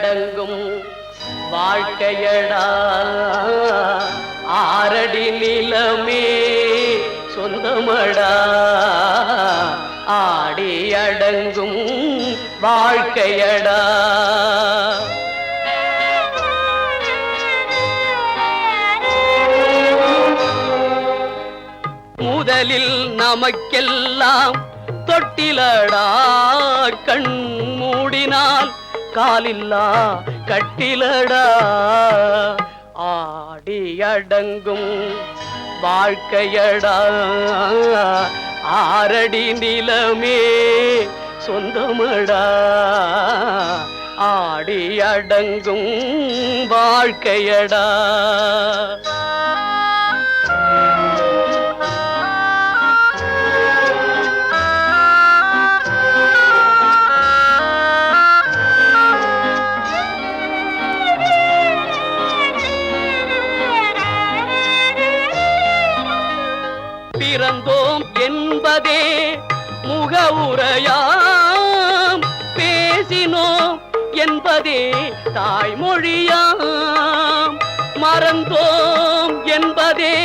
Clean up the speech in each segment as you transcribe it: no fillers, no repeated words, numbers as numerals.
அடங்கும் வாழ்க்கையடா ஆரடி நிலமே சொந்தமடா ஆடி அடங்கும் வாழ்க்கையடா. முதலில் நமக்கெல்லாம் தொட்டிலடா கண் மூடினால் காலில்லா கட்டிலடா ஆடி அடங்கும் வாழ்க்கையடா ஆரடி நிலமே சொந்தமடா ஆடி அடங்கும் வாழ்க்கையடா. பிறந்தோம் என்பதே முகவுரையாம் பேசினோம் என்பதே தாய்மொழியாம் மறந்தோம் என்பதே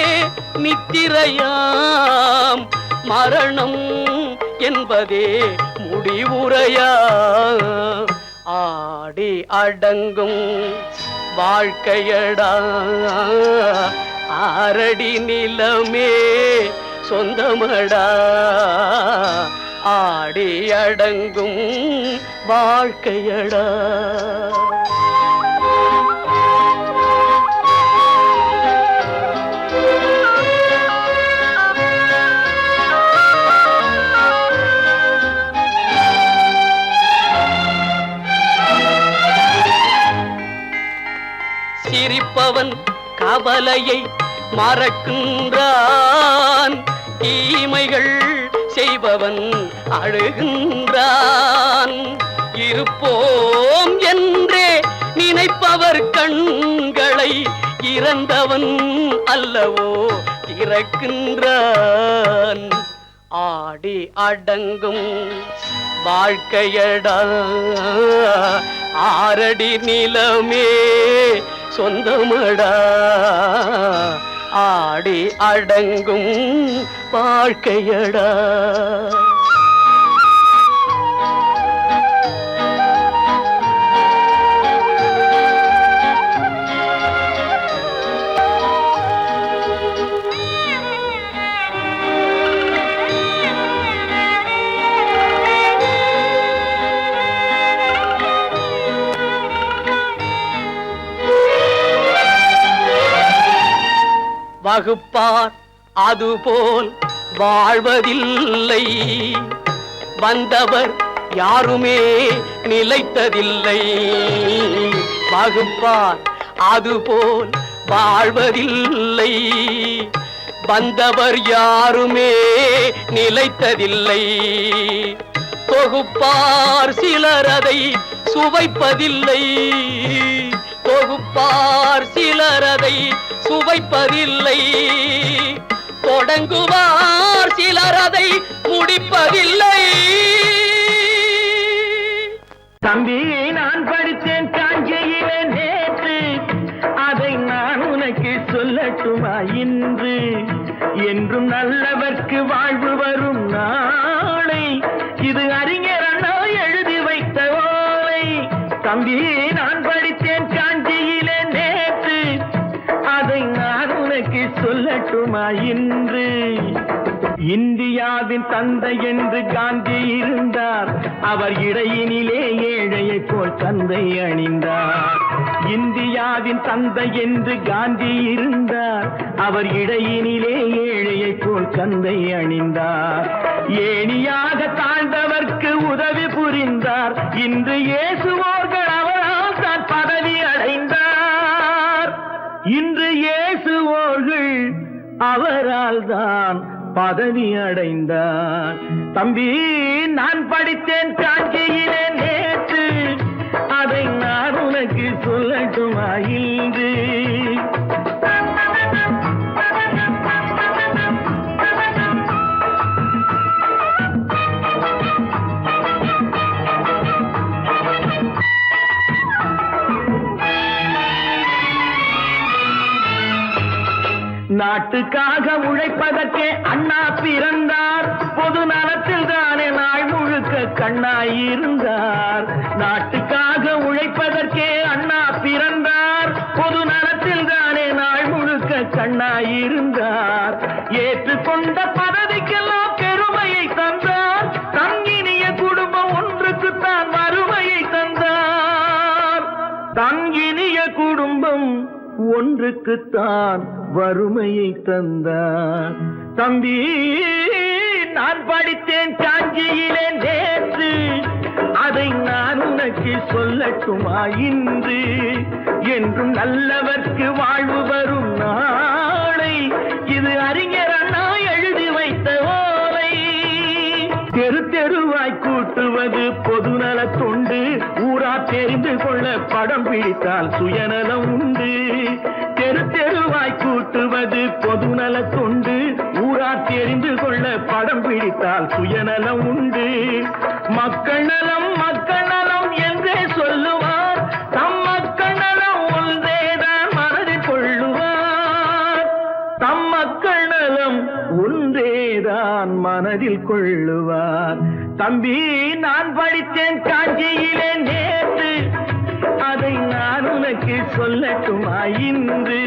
நித்திரையாம் மரணம் என்பதே முடிவுரையாம் ஆடி அடங்கும் வாழ்க்கையடா ஆரடி நிலமே சொந்தமடா ஆடி அடங்கும் வாழ்க்கையடா. சிரிப்பவன் கவலையை மறக்கின்றான் தீமைகள் செய்பவன் அழுகின்றான் இருப்போம் என்றே நினைப்பவர் கண்களை இறந்தவன் அல்லவோ திறக்கின்றான் ஆடி அடங்கும் வாழ்க்கையடா ஆரடி நிலமே சொந்தமடா ஆடி அடங்கும் வாழ்க்கையடா. வகுப்பார் அதுபோல் வாழ்வதில்லை வந்தவர் யாருமே நிலைத்ததில்லை வகுப்பார் அதுபோல் வாழ்வதில்லை வந்தவர் யாருமே நிலைத்ததில்லை தொகுப்பார் சிலர் அதை சுவைப்பதில்லை தொகுப்பார் சிலர் அதை சுவைப்பதில்லை தொடங்குவார் சிலர் அதை முடிப்பதில்லை. தம்பி நான் படித்தேன் காஞ்சியிலே நேற்று அதை நான் உனக்கு சொல்லட்டுமா இன்று என்றும் நல்லவர்க்கு வாழ்வு வரும் நாளை இது அறிஞர் அண்ணா எழுதி வைத்த ஓலை. தம்பி நான் படித்தேன் காஞ்சியிலே நேற்று அதை நான் உனக்கு சொல்லட்டுமா இன்று இந்தியாவின் தந்தை என்று காந்தி இருந்தார் அவர் இடையினிலே ஏழையை போல் தந்தை அணிந்தார் இந்தியாவின் தந்தை என்று காந்தி இருந்தார் அவர் இடையினிலே ஏழையை போல் தந்தை அணிந்தார் ஏணியாக தாழ்ந்தவர்க்கு உதவி புரிந்தார் இன்று இயேசுவோர்கள் அவரால் தான் பதவி அடைந்தார் இன்று இயேசுவோர்கள் அவரால் தான் பதவி அடைந்தார். தம்பி நான் படித்தேன் காஞ்சியிலே நேற்று அதை நான் உனக்கு சொல்லட்டுமா இன்று நாட்டுக்காக உழைப்பதற்கே அண்ணா பிறந்தார். பொது நலத்தில் தானே நாள் முழுக்க கண்ணாயிருந்தார். நாட்டுக்காக உழைப்பதற்கே அண்ணா பிறந்தார். பொது நலத்தில் தானே நாள் முழுக்க கண்ணாயிருந்தார். ஏற்றுக்கொண்ட பதவிக்கெல்லாம் பெருமையை தந்தார். தங்கினிய குடும்பம் ஒன்றுக்குத்தான் வறுமையை தந்தார். தங்கினிய குடும்பம் ஒன்றுக்குத்தான் வறுமையை தந்தார். தம்பி, நான் படித்தேன் காஞ்சியிலே நேற்று, அதை நான் உனக்கு சொல்லட்டுமா இன்று? என்றும் நல்லவர்க்கு வாழ்வு வரும் நாளை, இது அறிஞர் அண்ணா எழுதி வைத்த ஓலை. தெரு தெருவாய் கூட்டுவது பொதுநல தொண்டு, ஊரா தெரிந்து கொள்ள படம் பிடித்தால் சுயநலம் உண்டு. தெரு தெருவாய் கூட்டுவது பொதுநல தொண்டு, ஊரா தெரிந்து கொள்ள படம் பிடித்தால் சுயநலம் உண்டு. மக்கள் நலம் மக்கள் நலம் என்றே சொல்லுவார், தம் மக்கள் நலம் ஒன்றேதான் மனதில் கொள்ளுவார். தம் மக்கள் நலம் ஒன்றேதான் மனதில் கொள்ளுவார். தம்பி, நான் படித்தேன் காஞ்சியிலே நேற்று, அதை நான் உனக்கு சொல்லட்டுமா இன்று?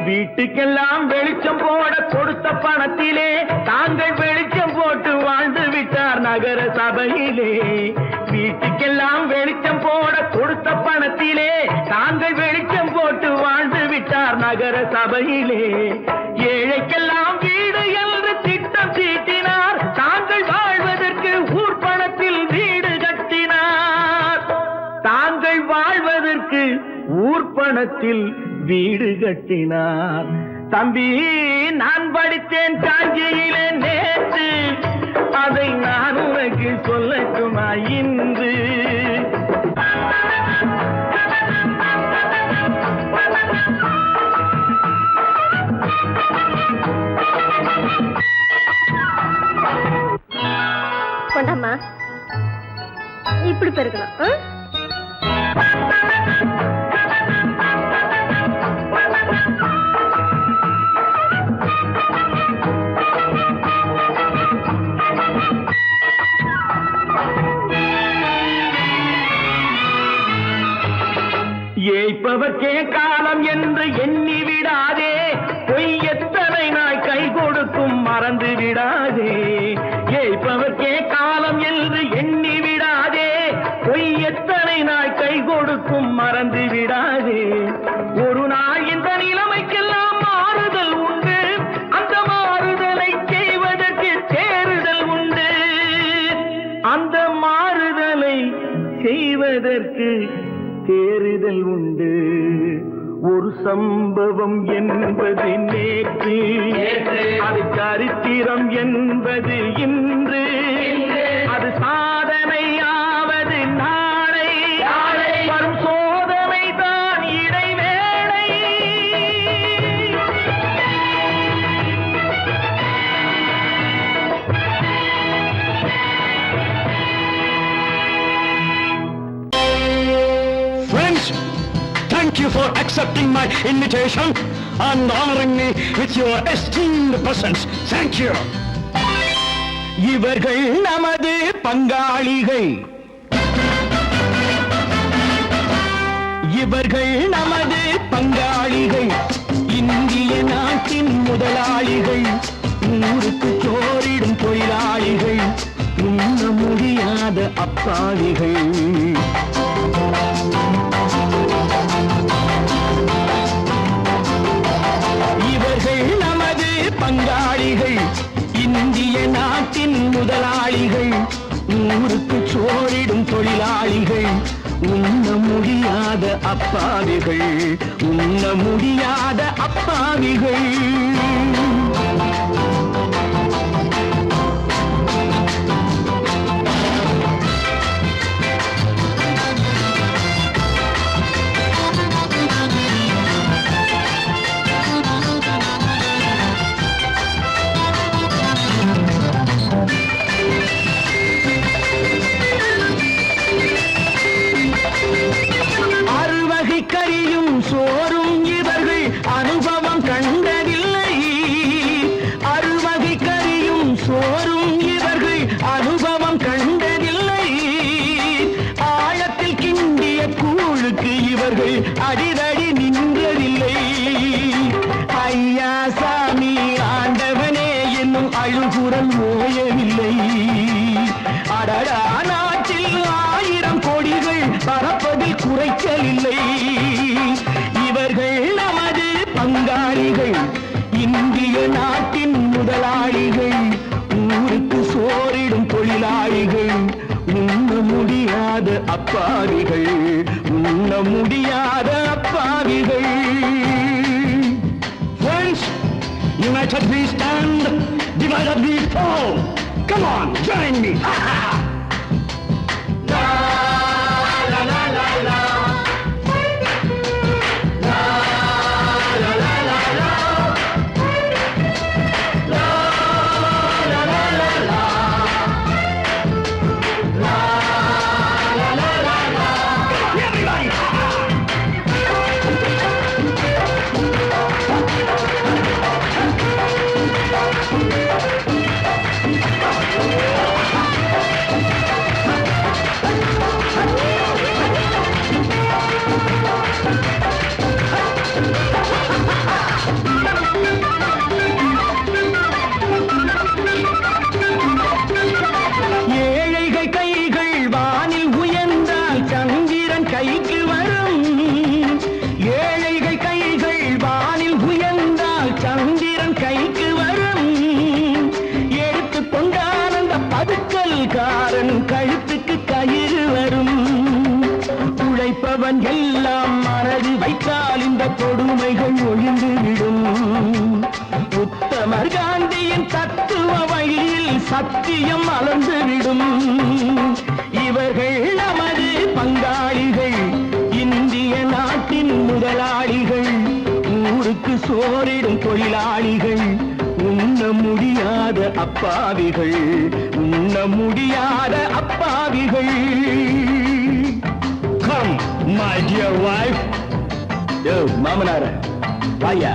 வீட்டுக்கெல்லாம் வெளிச்சம் போட கொடுத்த பணத்திலே தாங்கள் வெளிச்சம் போட்டு வாழ்ந்து விட்டார் நகர சபையிலே. வீட்டுக்கெல்லாம் வெளிச்சம் போட கொடுத்த பணத்திலே தாங்கள் வெளிச்சம் போட்டு வாழ்ந்து விட்டார் நகர சபையிலே. ஏழைக்கெல்லாம் வீடு என்று திட்டம் தீட்டினார். தாங்கள் வாழ்வதற்கு ஊர் பணத்தில் வீடு கட்டினார். தாங்கள் வாழ்வதற்கு ஊர் பணத்தில் வீடு கட்டினார். தம்பி, நான் படித்தேன் காஞ்சியிலே நேற்று, அதை நான் உனக்கு சொல்லட்டுமா இன்று? கொண்டாமா, இப்படி பெருக்கலாம். ஏய்ப்பவர்க்கே காலம் என்று எண்ணி விடாதே, பொய் எத்தனை நாய் கை கொடுக்கும் மறந்து விடாதே. ஏய்ப்பவர்க்கே காலம் என்று எண்ணி விடாதே, பொய் எத்தனை நாய் கை கொடுக்கும் மறந்து விடாதே. ஒரு நாள் இந்த நிலைமைக்கெல்லாம் மாறுதல் உண்டு, அந்த மாறுதலை செய்வதற்கு தேறுதல் உண்டு. அந்த மாறுதலை செய்வதற்கு தேறுதல் உண்டு. ஒரு சம்பவம் என்பது நேற்று, அது சரித்திரம் என்பது இன்று. அது சாதனையாவது நாளை, வரும் சோதனை தான் இடைவேளை. Friends, thank you for accepting my invitation and honoring me with your esteemed presence. Thank you. இவர்கள் நமது பங்காளிகள், இவர்கள் நமது பங்காளிகள், இந்திய நாட்டின் முதலாளிகள், ஊருக்கு சோறிடும் தொழிலாளிகள், உண்ண முடியாத அப்பாவிகள். இவர்கள் நமது பங்காளிகள், இந்திய நாட்டின் முதலாளிகள், ஊருக்கு சோறிடும் தொழிலாளிகள், உண்ண முடியாத அப்பாவிகள், உண்ண முடியாத அப்பாவிகள். முடியாத அப்பாவிகள், உண்ண முடியாத அப்பாவிகள். Friends, united we stand, divided we fall. Come on, join me. ஏழைகள் கைகள் வானில் உயர்ந்தால் சந்திரன் கைக்கு வரும். ஏழைகள் கைகள் வானில் உயர்ந்தால் சந்திரன் கைக்கு வரும். எடுத்து கொண்டால் அந்த பதுக்கல்காரன் கழுத்துக்கு கயிறு வரும். உழைப்பவன் எல்லாம் மனது வைத்தால் இந்த கொடுமைகள் ஒழிந்துவிடும். உத்தமர் காந்தியின் தத்துவ வழியில் சத்தியம் மலர்ந்துவிடும். இவர்கள் நமது பங்காளிகள், இந்திய நாட்டின் முதலாளிகள், ஊருக்கு சோறிடும் தொழிலாளிகள், உண்ண முடியாத அப்பாவிகள், உண்ண முடியாத அப்பாவிகள். Come, my dear wife. யோ மாமனார வாயா.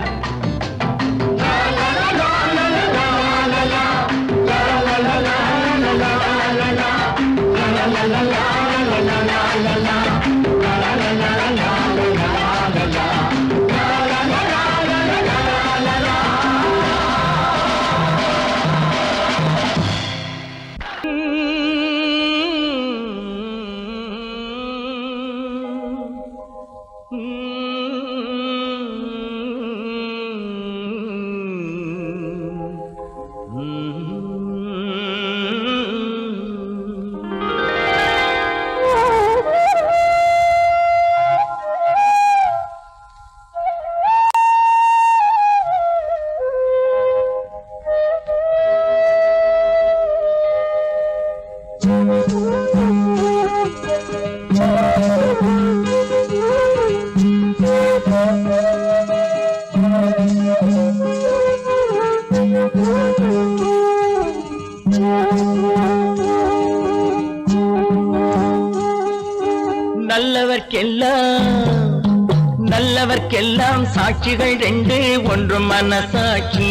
நல்லவர்க்கெல்லாம் சாட்சிகள் ரெண்டு, ஒன்று மனசாட்சி,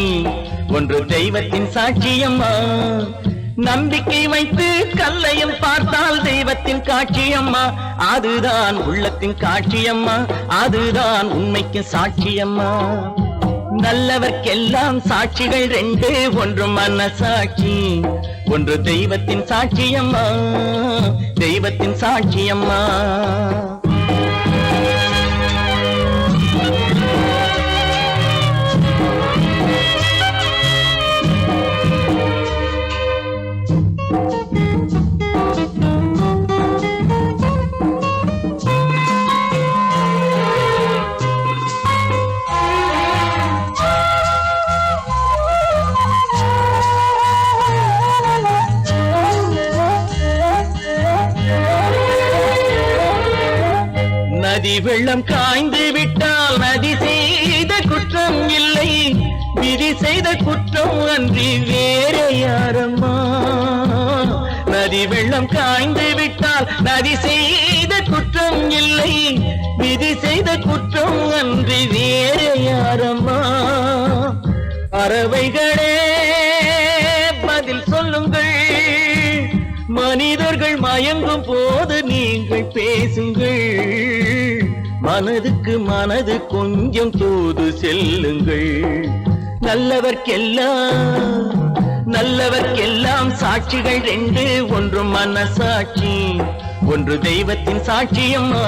ஒன்று தெய்வத்தின் சாட்சியம்மா. நம்பிக்கை வைத்து கல்லையும் பார்த்தால் தெய்வத்தின் காட்சியம்மா. அதுதான் உள்ளத்தின் காட்சியம்மா, அதுதான் உண்மைக்கு சாட்சியம்மா. நல்லவர்க்கெல்லாம் சாட்சிகள் ரெண்டு, ஒன்று மனசாட்சி, ஒன்று தெய்வத்தின் சாட்சியம்மா, தெய்வத்தின் சாட்சியம்மா. நதி வெள்ளம் காய்ந்து விட்டால் நதி செய்த குற்றம் இல்லை, விதி செய்த குற்றம் அன்றி வேறு யாரம்மா. நதி வெள்ளம் காய்ந்து விட்டால் நதி செய்த குற்றம் இல்லை, விதி செய்த குற்றம் அன்றி வேறு யாரம்மா. பறவைகளே பதில் சொல்லுங்கள், மனிதர்கள் மயங்கும் போது நீங்கள் பேசுங்கள். மனதுக்கு மனது கொஞ்சம் தூது செல்லுங்கள். நல்லவர்க்கெல்லாம் சாட்சிகள் ரெண்டு, ஒன்று மனசாட்சி, ஒன்று தெய்வத்தின் சாட்சியம்மா,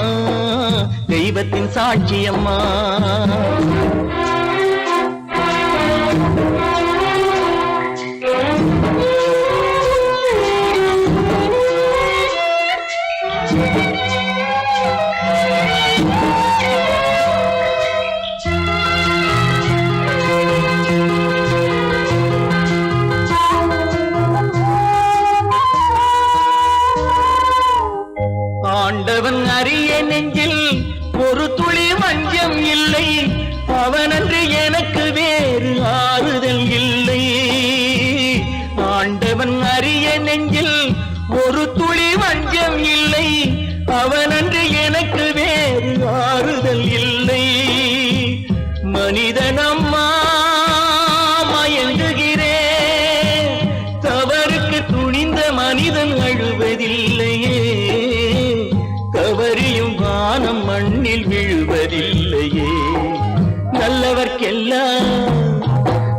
தெய்வத்தின் சாட்சியம்மா. ஆண்டவன் அறிய நெஞ்சில் ஒரு துளி வஞ்சம் இல்லை, அவனன்று எனக்கு வேறு ஆறுதல் இல்லை. ஆண்டவன் அறிய நெஞ்சில் ஒரு துளி வஞ்சம் இல்லை, அவனன்று எனக்கு வேறு ஆறுதல் இல்லை. மனிதனம்மா மயங்குகிறேன், தவறுக்கு துணிந்த மனிதன் அழுவதில்லையே, தவறியும் வானம் மண்ணில் விழுவதில்லையே.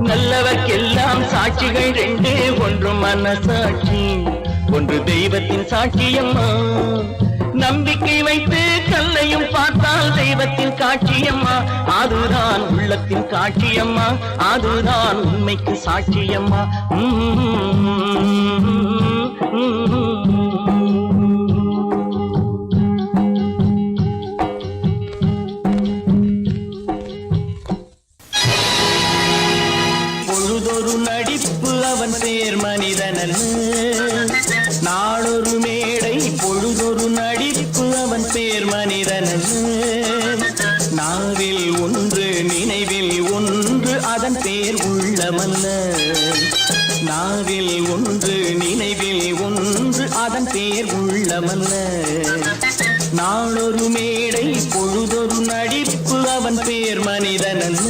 நல்லவர்க்கெல்லாம் சாட்சிகள் ரெண்டு, ஒன்று மனசாட்சி, ஒன்று தெய்வத்தின் சாட்சியம்மா. நம்பிக்கை வைத்து கல்லையும் பார்த்தால் தெய்வத்தின் காட்சியம்மா, அதுதான் உள்ளத்தின் காட்சியம்மா, அதுதான் உண்மைக்கு சாட்சியம்மா. பொழுதொரு நடிப்பு அவன் பேர் மனிதனல்ல, நாளொரு மேடை பொழுதொரு நடிப்பு அவன் பேர் மனிதனல்ல. நாவில் ஒன்று நினைவில் ஒன்று அதன் பேர் உள்ளமல்ல, நாவில் ஒன்று நினைவில் ஒன்று அதன் பேர் உள்ளமல்ல. நாளொரு மேடை பொழுதொரு நடிப்பு அவன் பேர் மனிதனல்ல.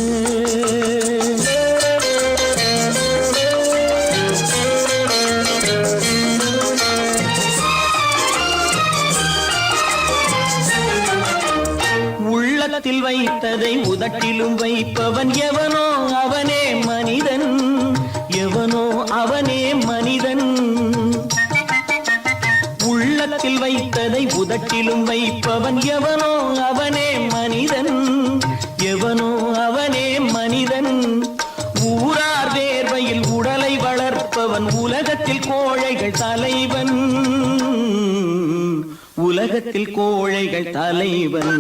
உள்ளத்தில் வைத்ததை உதட்டிலும் வைப்பவன் எவனோ அவனே மனிதன், எவனோ அவனே மனிதன். உள்ளத்தில் வைத்ததை உதட்டிலும் வைப்பவன் எவனோ அவனே மனிதன், எவனோ அவனே மனிதன். ஊரார் வேர்வையில் உடலை வளர்ப்பவன் உலகத்தில் கோழைகள் தலைவன், உலகத்தில் கோழைகள் தலைவன்.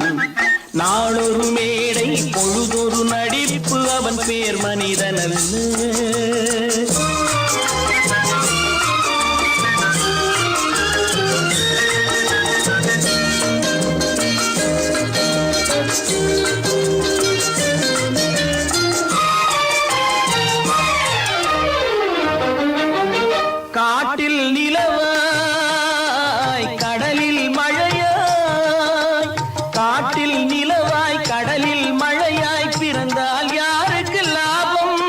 நாளொரு மேடை பொழுதொரு நடிப்பு அவன் பேர் மனிதனல்ல. காட்டில் நிலவாய் கடலில் மழையாய், காட்டில் நிலவாய் கடலில் மழையாய் பிறந்தால் யாருக்கு லாபம்,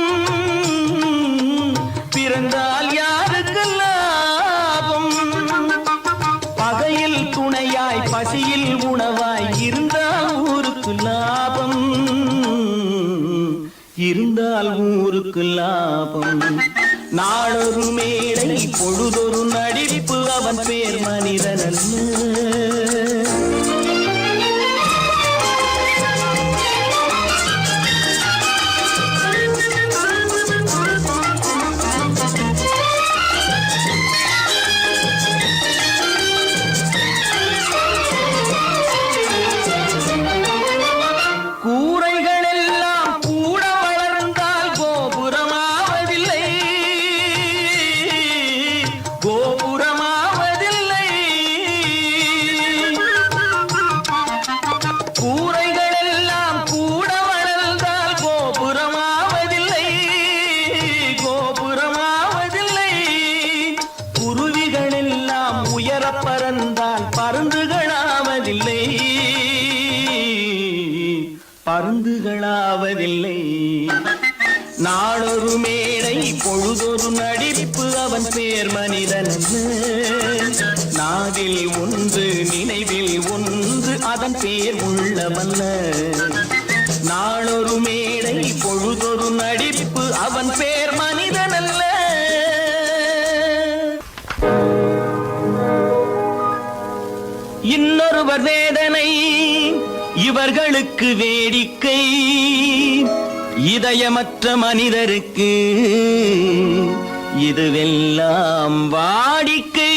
பிறந்தால் யாருக்கு லாபம். பகையில் துணையாய் பசியில் உணவாய் இருந்தால் ஊருக்கு லாபம், இருந்தால் ஊருக்கு லாபம். நாளொரு மேடை பொழுதொரு நடிப்பு அவன் பேர் மனிதனல்ல. பருந்துகளாவதில்லை. நாளொரு மேடை பொழுதொரு நடிப்பு அவன் பேர் மனிதனல்ல. நாவில் ஒன்று நினைவில் ஒன்று அதன் பேர் உள்ளமல்ல. நாளொரு மேடை பொழுதொரு நடிப்பு அவன் பேர் மனிதனல்ல. இன்னொருவர் வேதனை இவர்களுக்கு வேடிக்கை, இதயமற்ற மனிதருக்கு இதுவெல்லாம் வாடிக்கை.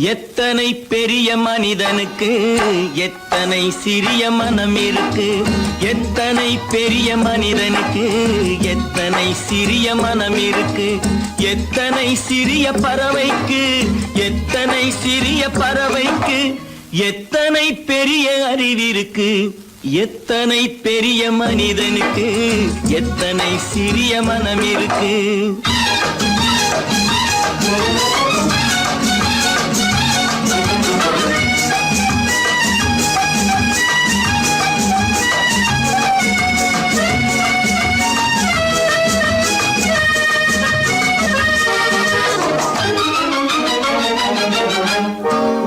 எத்தனை பெரிய மனிதனுக்கு எத்தனை சிறிய மனம் இருக்கு. எத்தனை பெரிய மனிதனுக்கு எத்தனை சிறிய மனம் இருக்கு. எத்தனை சிறிய பறவைக்கு எத்தனை சிறிய பறவைக்கு எத்தனை பெரிய அறிவிருக்கு. எத்தனை பெரிய மனிதனுக்கு எத்தனை சிறிய மனம் இருக்கு.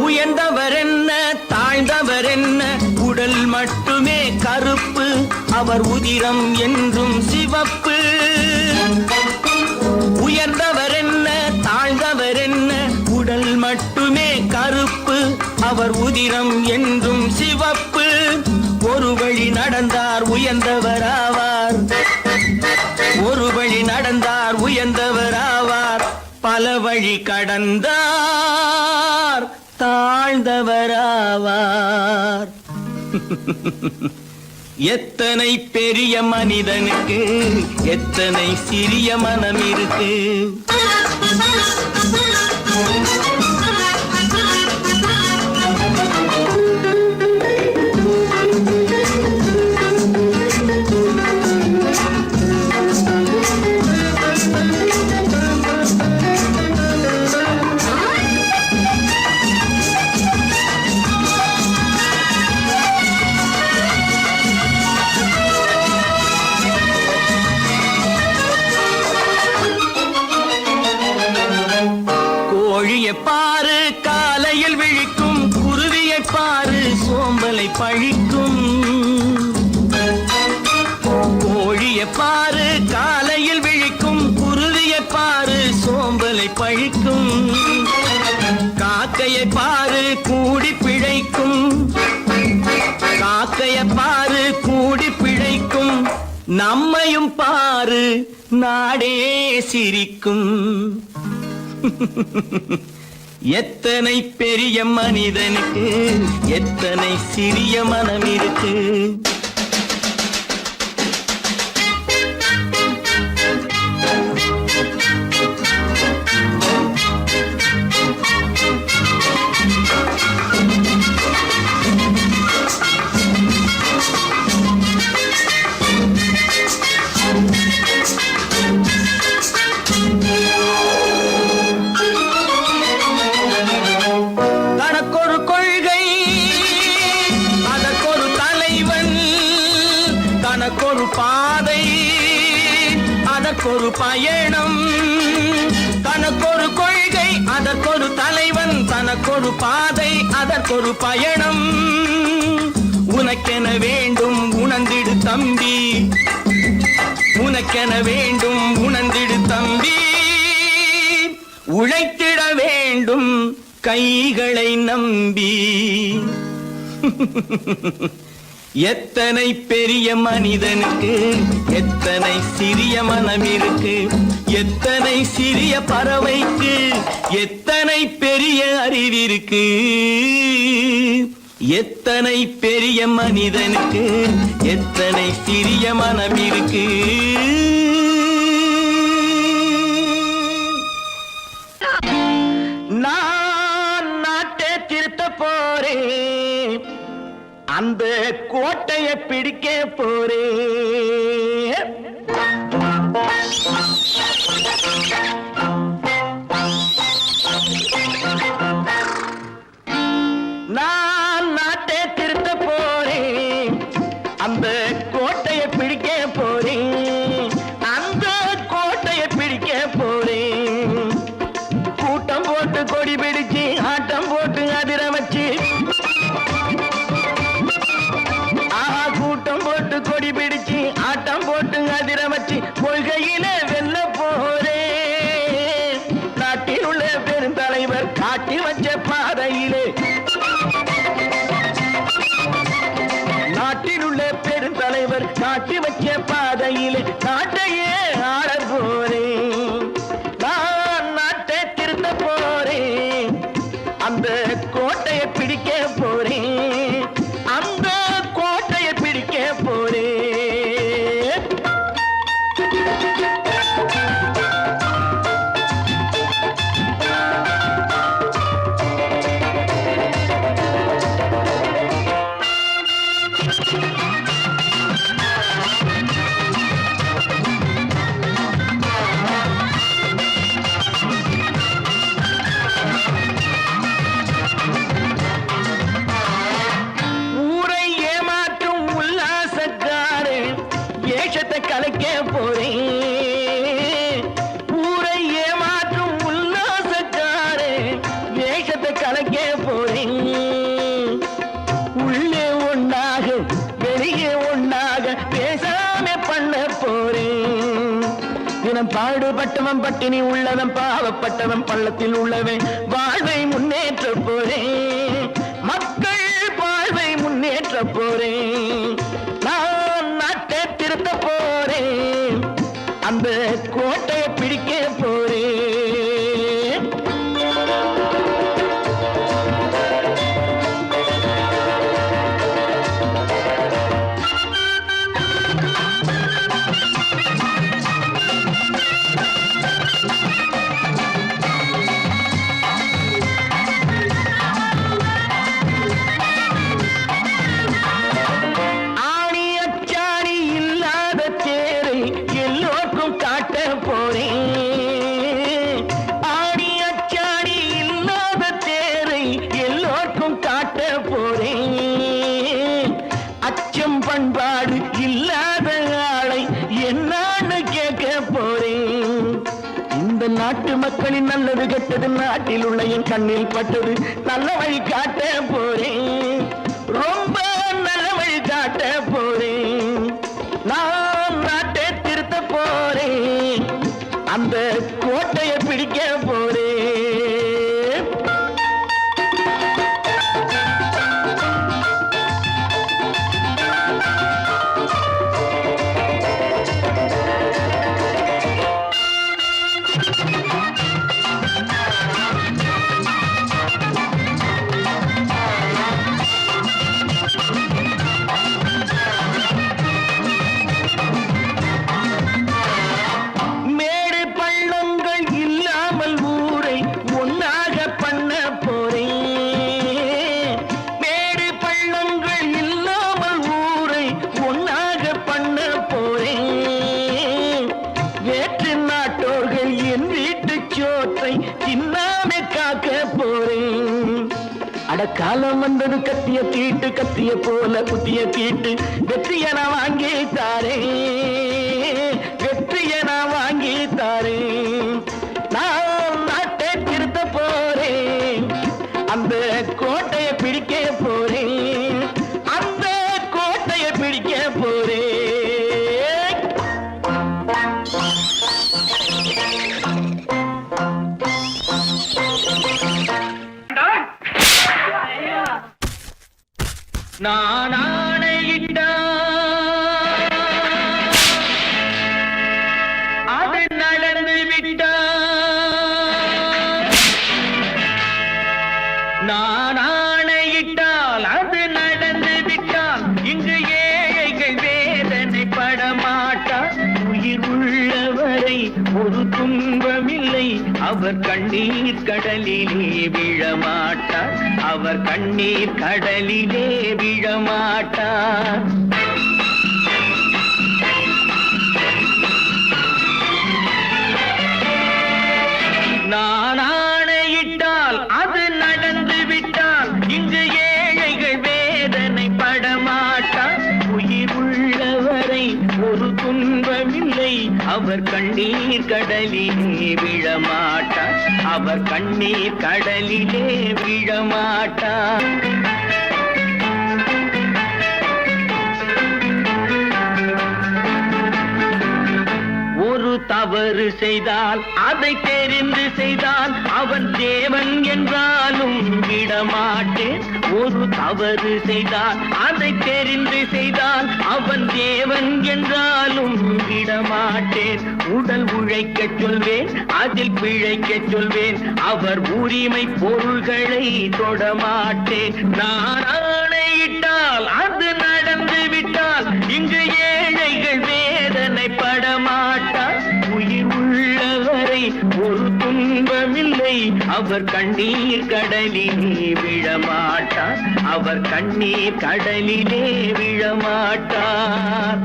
உயர்ந்தவர் என்ன தாழ்ந்தவர் என்ன உடல் மட்டுமே கருப்பு அவர் உதிரம் என்றும் சிவப்பு. உயர்ந்தவர் என்ன தாழ்ந்தவர் என்ன உடல் மட்டுமே கருப்பு அவர் உதிரம் என்றும் சிவப்பு. ஒரு வழி நடந்தார் உயர்ந்தவராவார். ஒரு வழி நடந்தார் உயர்ந்தவராவார். பல வழி கடந்தார் தாழ்ந்தவராவார். எத்தனை பெரிய மனிதனுக்கு எத்தனை சிறிய மனம் இருக்கு. கோழியை பாரு காலையில் விழிக்கும், குருவியை பாரு சோம்பலை பழிக்கும். கோழியை பாரு காலையில் விழிக்கும், குருவியை பாரு சோம்பலை பழிக்கும். காக்கையை பாரு கூடி பிழைக்கும். காக்கையை பாரு கூடி பிழைக்கும். நம்மையும் பாரு நாடே சிரிக்கும். எத்தனை பெரிய மனிதனுக்கு எத்தனை சிறிய மனம் இருக்கு. தனக்கொரு கொள்கை அதற்கொரு தலைவன். தனக்கொரு பாதை அதற்கொரு பயணம். தனக்கொரு கொள்கை அதற்கொரு தலைவன். தனக்கொரு பாதை அதற்கொரு பயணம். உனக்கென வேண்டும் உணர்ந்திடு தம்பி. உனக்கென வேண்டும் உணர்ந்திடு தம்பி. உழைத்திட வேண்டும் கைகளை நம்பி. எத்தனை பெரிய மனிதனுக்கு எத்தனை சிறிய மனம் இருக்கு. எத்தனை சிறிய பறவைக்கு எத்தனை பெரிய அறிவிருக்கு. எத்தனை பெரிய மனிதனுக்கு எத்தனை சிறிய மனம் இருக்கு. நான் நாட்டை திருத்த போறேன். அந்த கோட்டையை பிடிக்க போறேன். நான் நாட்டை திருத்த போறேன். அந்த கோட்டையை பிடிக்க போறேன். அந்த கோட்டையை பிடிக்க போறேன். கூட்டம் போட்டு கொடி பிடிச்சு ஆட்டம் போட்டு அதிர வச்சு. கூட்டம் போட்டு கொடி பிடிச்சு ஆட்டம் போட்டு அதிர வச்சு கொள்கையில வெல்ல போறேன். உள்ளவன் பாடுபட்டவன் பட்டினி உள்ளவன் பாவப்பட்டவன் பள்ளத்தில் உள்ளவன் வாழ்வை முன்னேற்ற போறேன் மக்கள் வாழ்வை முன்னேற்ற போறேன் நான் நாட்டை திருத்த போறேன் அந்த கோட்டையை பிடிக்க போறேன் பண்பாடு இல்லாத ஆளை என்னான்னு கேட்க போறேன் இந்த நாட்டு மக்களின் நல்லது கெட்டது நாட்டில் உள்ள என் கண்ணில் பட்டது நல்ல வழி காட்ட போறேன் ரொம்ப நல்ல வழி காட்ட போறேன் நான் நாட்டை திருத்த போறேன் அந்த கோட்டையை பிடிக்க போறேன் காலம் வந்தது கத்திய தீட்டு கத்திய போல குத்திய தீட்டு வெற்றிய நான் வாங்கி தாரே வெற்றிய நான் வாங்கி தாரே நான் நாட்டை திருத்த போறேன் அந்த கோட்டையை பிடிக்க போறேன் அந்த கோட்டையை பிடிக்க போறேன் நான் ஆணையிட்ட அது நடந்து விட்ட நான் ஆணையிட்டால் அது நடந்து விட்டால் இங்கு ஏழைகள் வேதனை படமாட்டார் உயிர் உள்ளவரை ஒரு துன்பமில்லை அவர் கண்ணீர் கடலிலே விழமாட்டார் அவர் கண்ணீர் கடலிலே விழமாட்டார் நான் ஆணையிட்டால் அது நடந்து விட்டால் இங்கு ஏழைகள் வேதனை படமாட்டார் உயிர் உள்ளவரை ஒரு துன்பமில்லை அவர் கண்ணீர் கடலிலே விழமாட்டார் அவர் கண்ணீர் கடலிலே விழமாட்டார் ஒரு தவறு செய்தால் அதை தெரிந்து செய்தால் அவன் தேவன் என்றாலும் விடமாட்டேன் ஒரு தவறு செய்தால் அதை தெரிந்து செய்தால் அவன் தேவன் என்றாலும் விடமாட்டேன் உடல் உழைக்க சொல்வேன் அதில் பிழைக்க சொல்வேன் அவர் உரிமை பொருள்களை தொடமாட்டேன் நான் ஆணையிட்டால் அது நடந்து விட்டால் இங்கு ஏழைகள் வேதனை படமாட்டார் உயிர் உள்ளவரை ஒரு துன்பமில்லை அவர் கண்ணீர் கடலிலே விழமாட்டார் அவர் கண்ணீர் கடலிலே விழமாட்டார்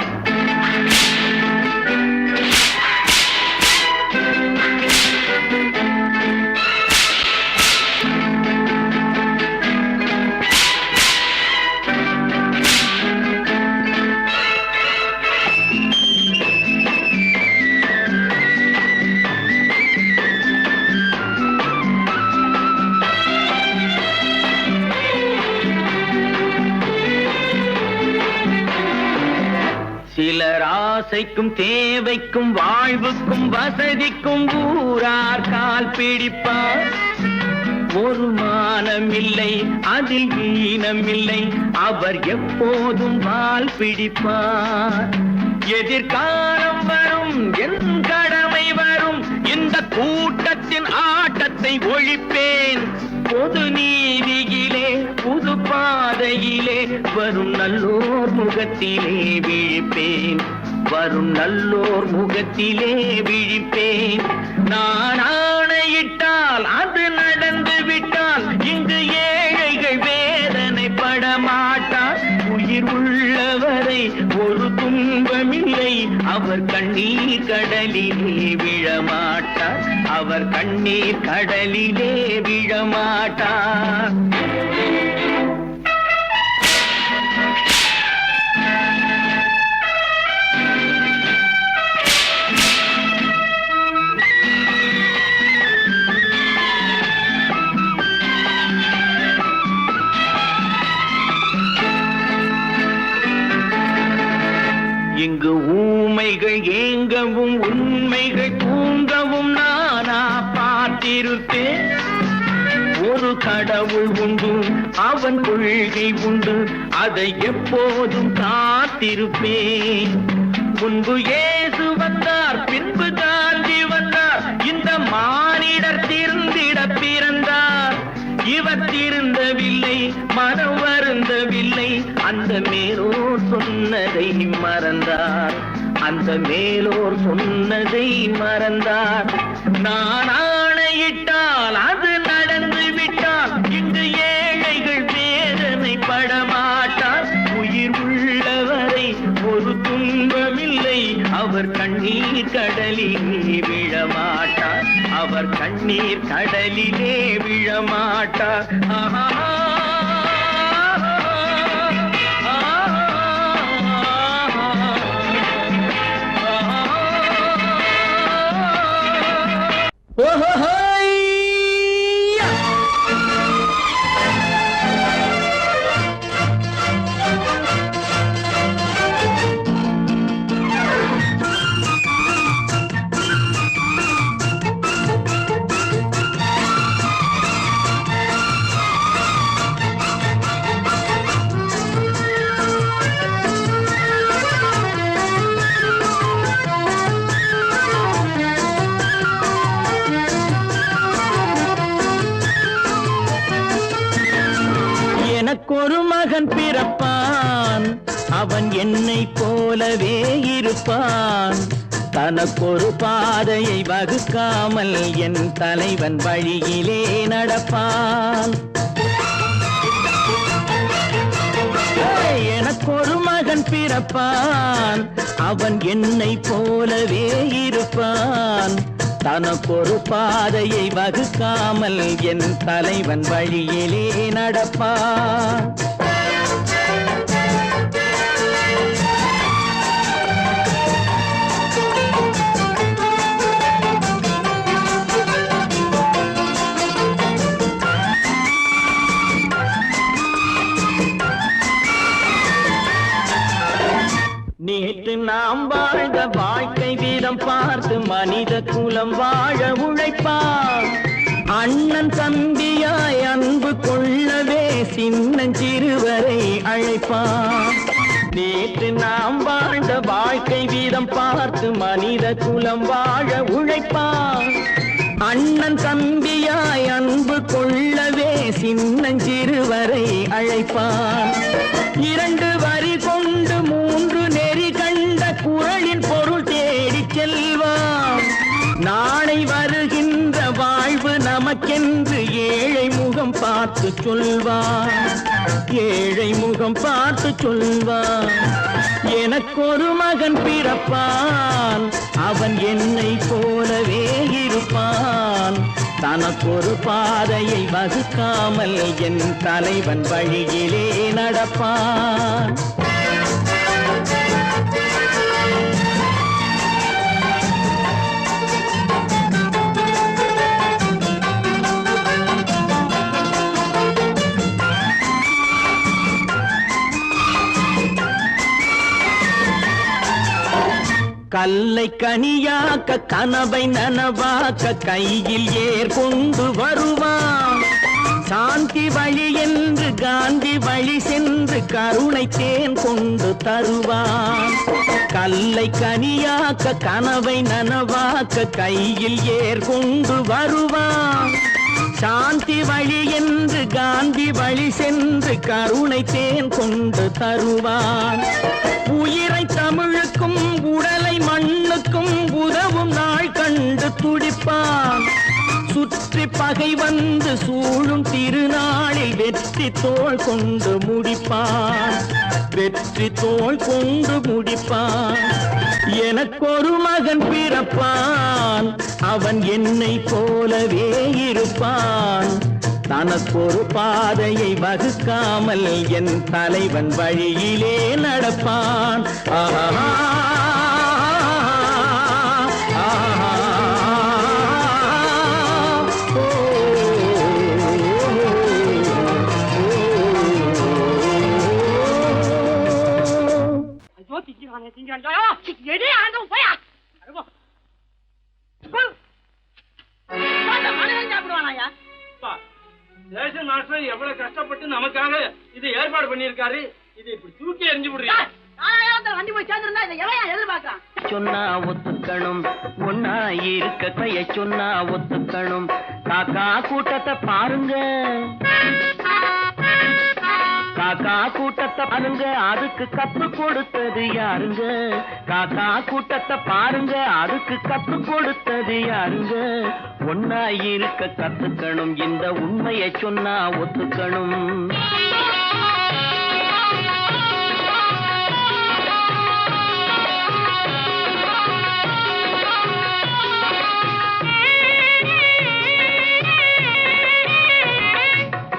சிலர் ஆசைக்கும் தேவைக்கும் வாழ்வுக்கும் வசதிக்கும் ஊரார் கால் பிடிப்பார். ஒரு மானமில்லை அதில் ஈனமில்லை, அவர் எப்போதும் வால் பிடிப்பார். எதிர்காலம் வரும் என் கடமை வரும், இந்த கூட்டத்தின் ஆட்டத்தை ஒழிப்பேன். பொது நீதியிலே புது பாதையிலே வரும் நல்லோர் முகத்திலே விழிப்பேன். வரும் நல்லோர் முகத்திலே விழிப்பேன். நான் ஆணையிட்டால் அது நடந்து விட்டால் இங்கு ஏழைகள் வேதனைப்பட மாட்டார். உயிர் உள்ளவரை ஒரு துன்பமில்லை, அவர் கண்ணீர் கடலிலே விழமாட்டார். அவர் கண்ணீர் கடலிலே விழமாட்டார். இங்கு ஊமைகள் ஏங்கவும் உண்மைகள் தூங்கவும் நானா பார்த்திருப்பேன். ஒரு கடவுள் உண்டு, அவன் கொள்கை உண்டு, அதை எப்போதும் காத்திருப்பேன். முன்பு இயேசு வந்தார், பின்பு காந்தி வந்தார், இந்த மானிடர் திருந்திட பிறந்தார். இவர் திருந்தவில்லை, மனம் வருந்தவில்லை, அந்த மேலோர் சொன்னதை மறந்தார். அந்த மேலோர் சொன்னதை மறந்தார். நான் ஆணையிட்டால் அது நடந்து விட்டால் இங்கு ஏழைகள் வேதனை படமாட்டார். உயிர் உள்ளவரை ஒரு துன்பமில்லை, அவர் கண்ணீர் கடலிலே விழமாட்டார். அவர் கண்ணீர் கடலிலே விழமாட்டார். எனக்கொரு மகன் பிறப்பான், அவன் என்னை போலவே இருப்பான். தனக்கொரு பாதையை வகுக்காமல் என் தலைவன் வழியிலே நடப்பான். எனக்கொரு மகன் பிறப்பான், அவன் என்னை போலவே இருப்பான். தனக்கொரு பாதையை வகுக்காமல் என் தலைவன் வழியிலே நடப்பான். நேற்று நாம் வாழ்ந்த வாழ்க்கை வீதம் பார்த்து மனித குலம் வாழ உழைப்பான். அண்ணன் தம்பியாய் அன்பு கொள்ளவே சின்னஞ்சிறுவரை அழைப்பான். நேற்று நாம் வாழ்ந்த வாழ்க்கை வீதம் பார்த்து மனித குலம் வாழ உழைப்பான். அண்ணன் தம்பியாய் அன்பு கொள்ளவே சின்னஞ்சிறுவரை அழைப்பான். இரண்டு வரி கொண்டு மூன்று நெறி கண்ட குறளின் பொருள் தேடி செல்வான். நாளை வருகின்ற வாழ்வு நமக்கென்று ஏழை முகம் பார்த்து சொல்வான். ஏழை முகம் பார்த்து சொல்வான். எனக்கொரு மகன் பிறப்பான், அவன் என்னை போலவே இருப்பான். தனக்கொரு பாதையை வகுக்காமல் என் தலைவன் வழியிலே நடப்பான். கல்லை கனியாக்க கனவை நனவாக்க கையில் ஏர் கொண்டு வருவான். சாந்தி வழி என்று காந்தி வழி சென்று கருணை தேன் கொண்டு தருவான். கல்லை கனியாக்க கனவை நனவாக்க கையில் ஏர் கொண்டு வருவான். சாந்தி வழி என்று காந்தி வழி சென்று கருணை தேன் கொண்டு தருவான். உயிரை தமிழுக்கும் உடலை மண்ணுக்கும் உதவும் நாள் கண்டு துடிப்பான். சுற்றி பகை வந்து சூழும் திருநாளில் வெற்றி தோள் கொண்டு முடிப்பான். வெற்றி தோள் கொண்டு முடிப்பான். எனக்கொரு மகன் பிறப்பான், அவன் என்னை போலவே இருப்பான். தனக்கொரு பாதையை வகுக்காமல் என் தலைவன் வழியிலே நடப்பான். ஆஹா எவ்வளவு கஷ்டப்பட்டு நமக்காக இது ஏற்பாடு பண்ணிருக்காரு. இது இப்படி தூக்கி எறிஞ்சு விடுறீங்க. வண்டி போய் சேர்ந்திருந்தா இதை எவன் எதிர்பார்க்கலாம்? சொன்னா ஒத்துக்கணும், ஒன்னா இருக்க கைய சொன்னா ஒத்துக்கணும். காக்கா கூட்டத்தை பாருங்க, காக்கா கூட்டத்தை பாருங்க, அதுக்கு கத்து கொடுத்தது யாருங்க? காக்கா கூட்டத்தை பாருங்க, அதுக்கு கத்து கொடுத்தது யாருங்க? ஒன்னா இருக்க கத்துக்கணும், இந்த உண்மையை சொன்னா ஒத்துக்கணும்.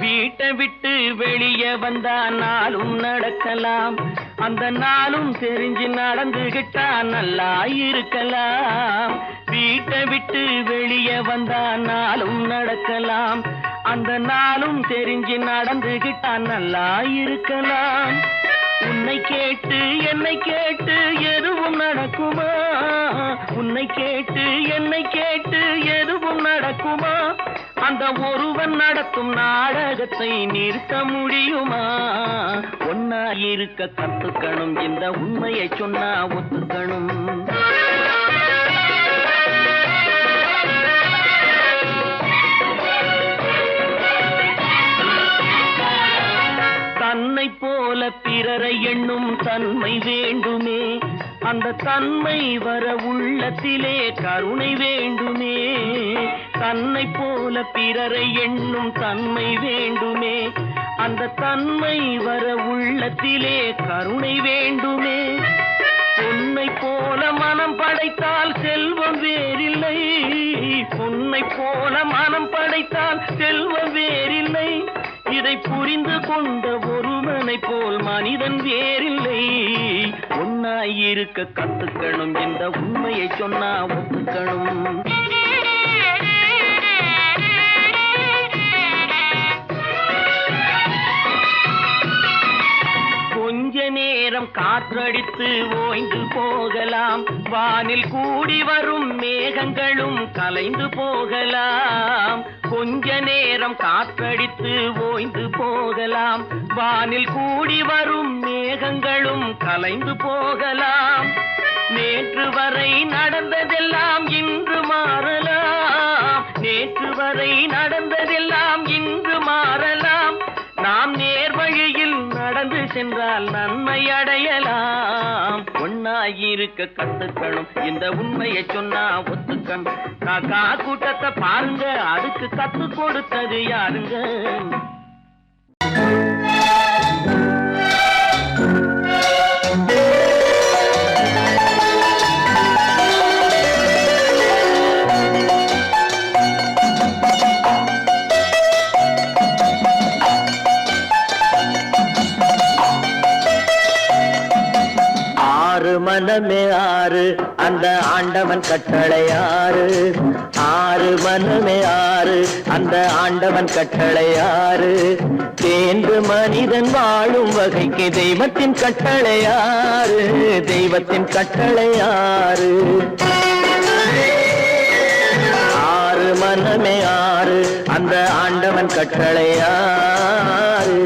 வீட்டை விட்டு வெளியே வந்தா நாளும் நடக்கலாம், அந்த நாளும் தெரிஞ்சு நடந்துகிட்டா நல்லா இருக்கலாம். வீட்டை விட்டு வெளியே வந்தா நாளும் நடக்கலாம், அந்த நாளும் தெரிஞ்சு நடந்துகிட்டா நல்லா இருக்கலாம். உன்னை கேட்டு என்னை கேட்டு எதுவும் நடக்குமா? உன்னை கேட்டு என்னை கேட்டு எதுவும் நடக்குமா? அந்த ஒருவன் நடத்தும் நாடகத்தை நிறுத்த முடியுமா? ஒன்னா இருக்க கத்துக்கணும், இந்த உண்மையை சொன்னா ஒத்துக்கணும். தன்னை போல பிறரை எண்ணும் தன்மை வேண்டுமே, அந்த தன்மை வர உள்ளத்திலே கருணை வேண்டுமே. தன்னை போல பிறரை எண்ணும் தன்மை வேண்டுமே, அந்த தன்மை வர உள்ளத்திலே கருணை வேண்டுமே. பொன்னை போல மனம் படைத்தால் செல்வம் வேறில்லை, பொன்னை போல மனம் படைத்தால் செல்வம் வேறில்லை. இதை புரிந்து கொண்ட ஒருவனை போல் மனிதன் வேறில்லை. ஒன்னாயிருக்க கத்துக்கணும், இந்த உண்மையை சொன்னா ஒத்துக்கணும். கொஞ்ச நேரம் காற்றடித்து ஓய்ந்து போகலாம், வானில் கூடி வரும் மேகங்களும் கலைந்து போகலாம். கொஞ்ச நேரம் காற்றடித்து ஓய்ந்து போகலாம், வானில் கூடி வரும் மேகங்களும் கலைந்து போகலாம். நேற்று வரை நடந்ததெல்லாம் இன்று மாறலாம், நேற்று வரை நடந்ததெல்லாம் இன்று மாறலாம். நாம் நேர்வழியில் நடந்து சென்றால் நன்மை அடையலாம். ஒன்னாயிருக்க கத்துக்கணும், இந்த உண்மையை சொன்னா ஒத்துக்கணும். காக்கா கூட்டத்தை பாருங்க, அதுக்கு கத்து கொடுத்தது யாருங்க? மனமே ஆறு, அந்த ஆண்டவன் கட்டளை ஆறு ஆறு மனமே ஆறு அந்த ஆண்டவன் கட்டளை ஆறு தேர்ந்து மனிதன் வாழும் வகைக்கு தெய்வத்தின் கட்டளை ஆறு தெய்வத்தின் கட்டளை ஆறு ஆறு மனமே ஆறு அந்த ஆண்டவன் கட்டளை ஆறு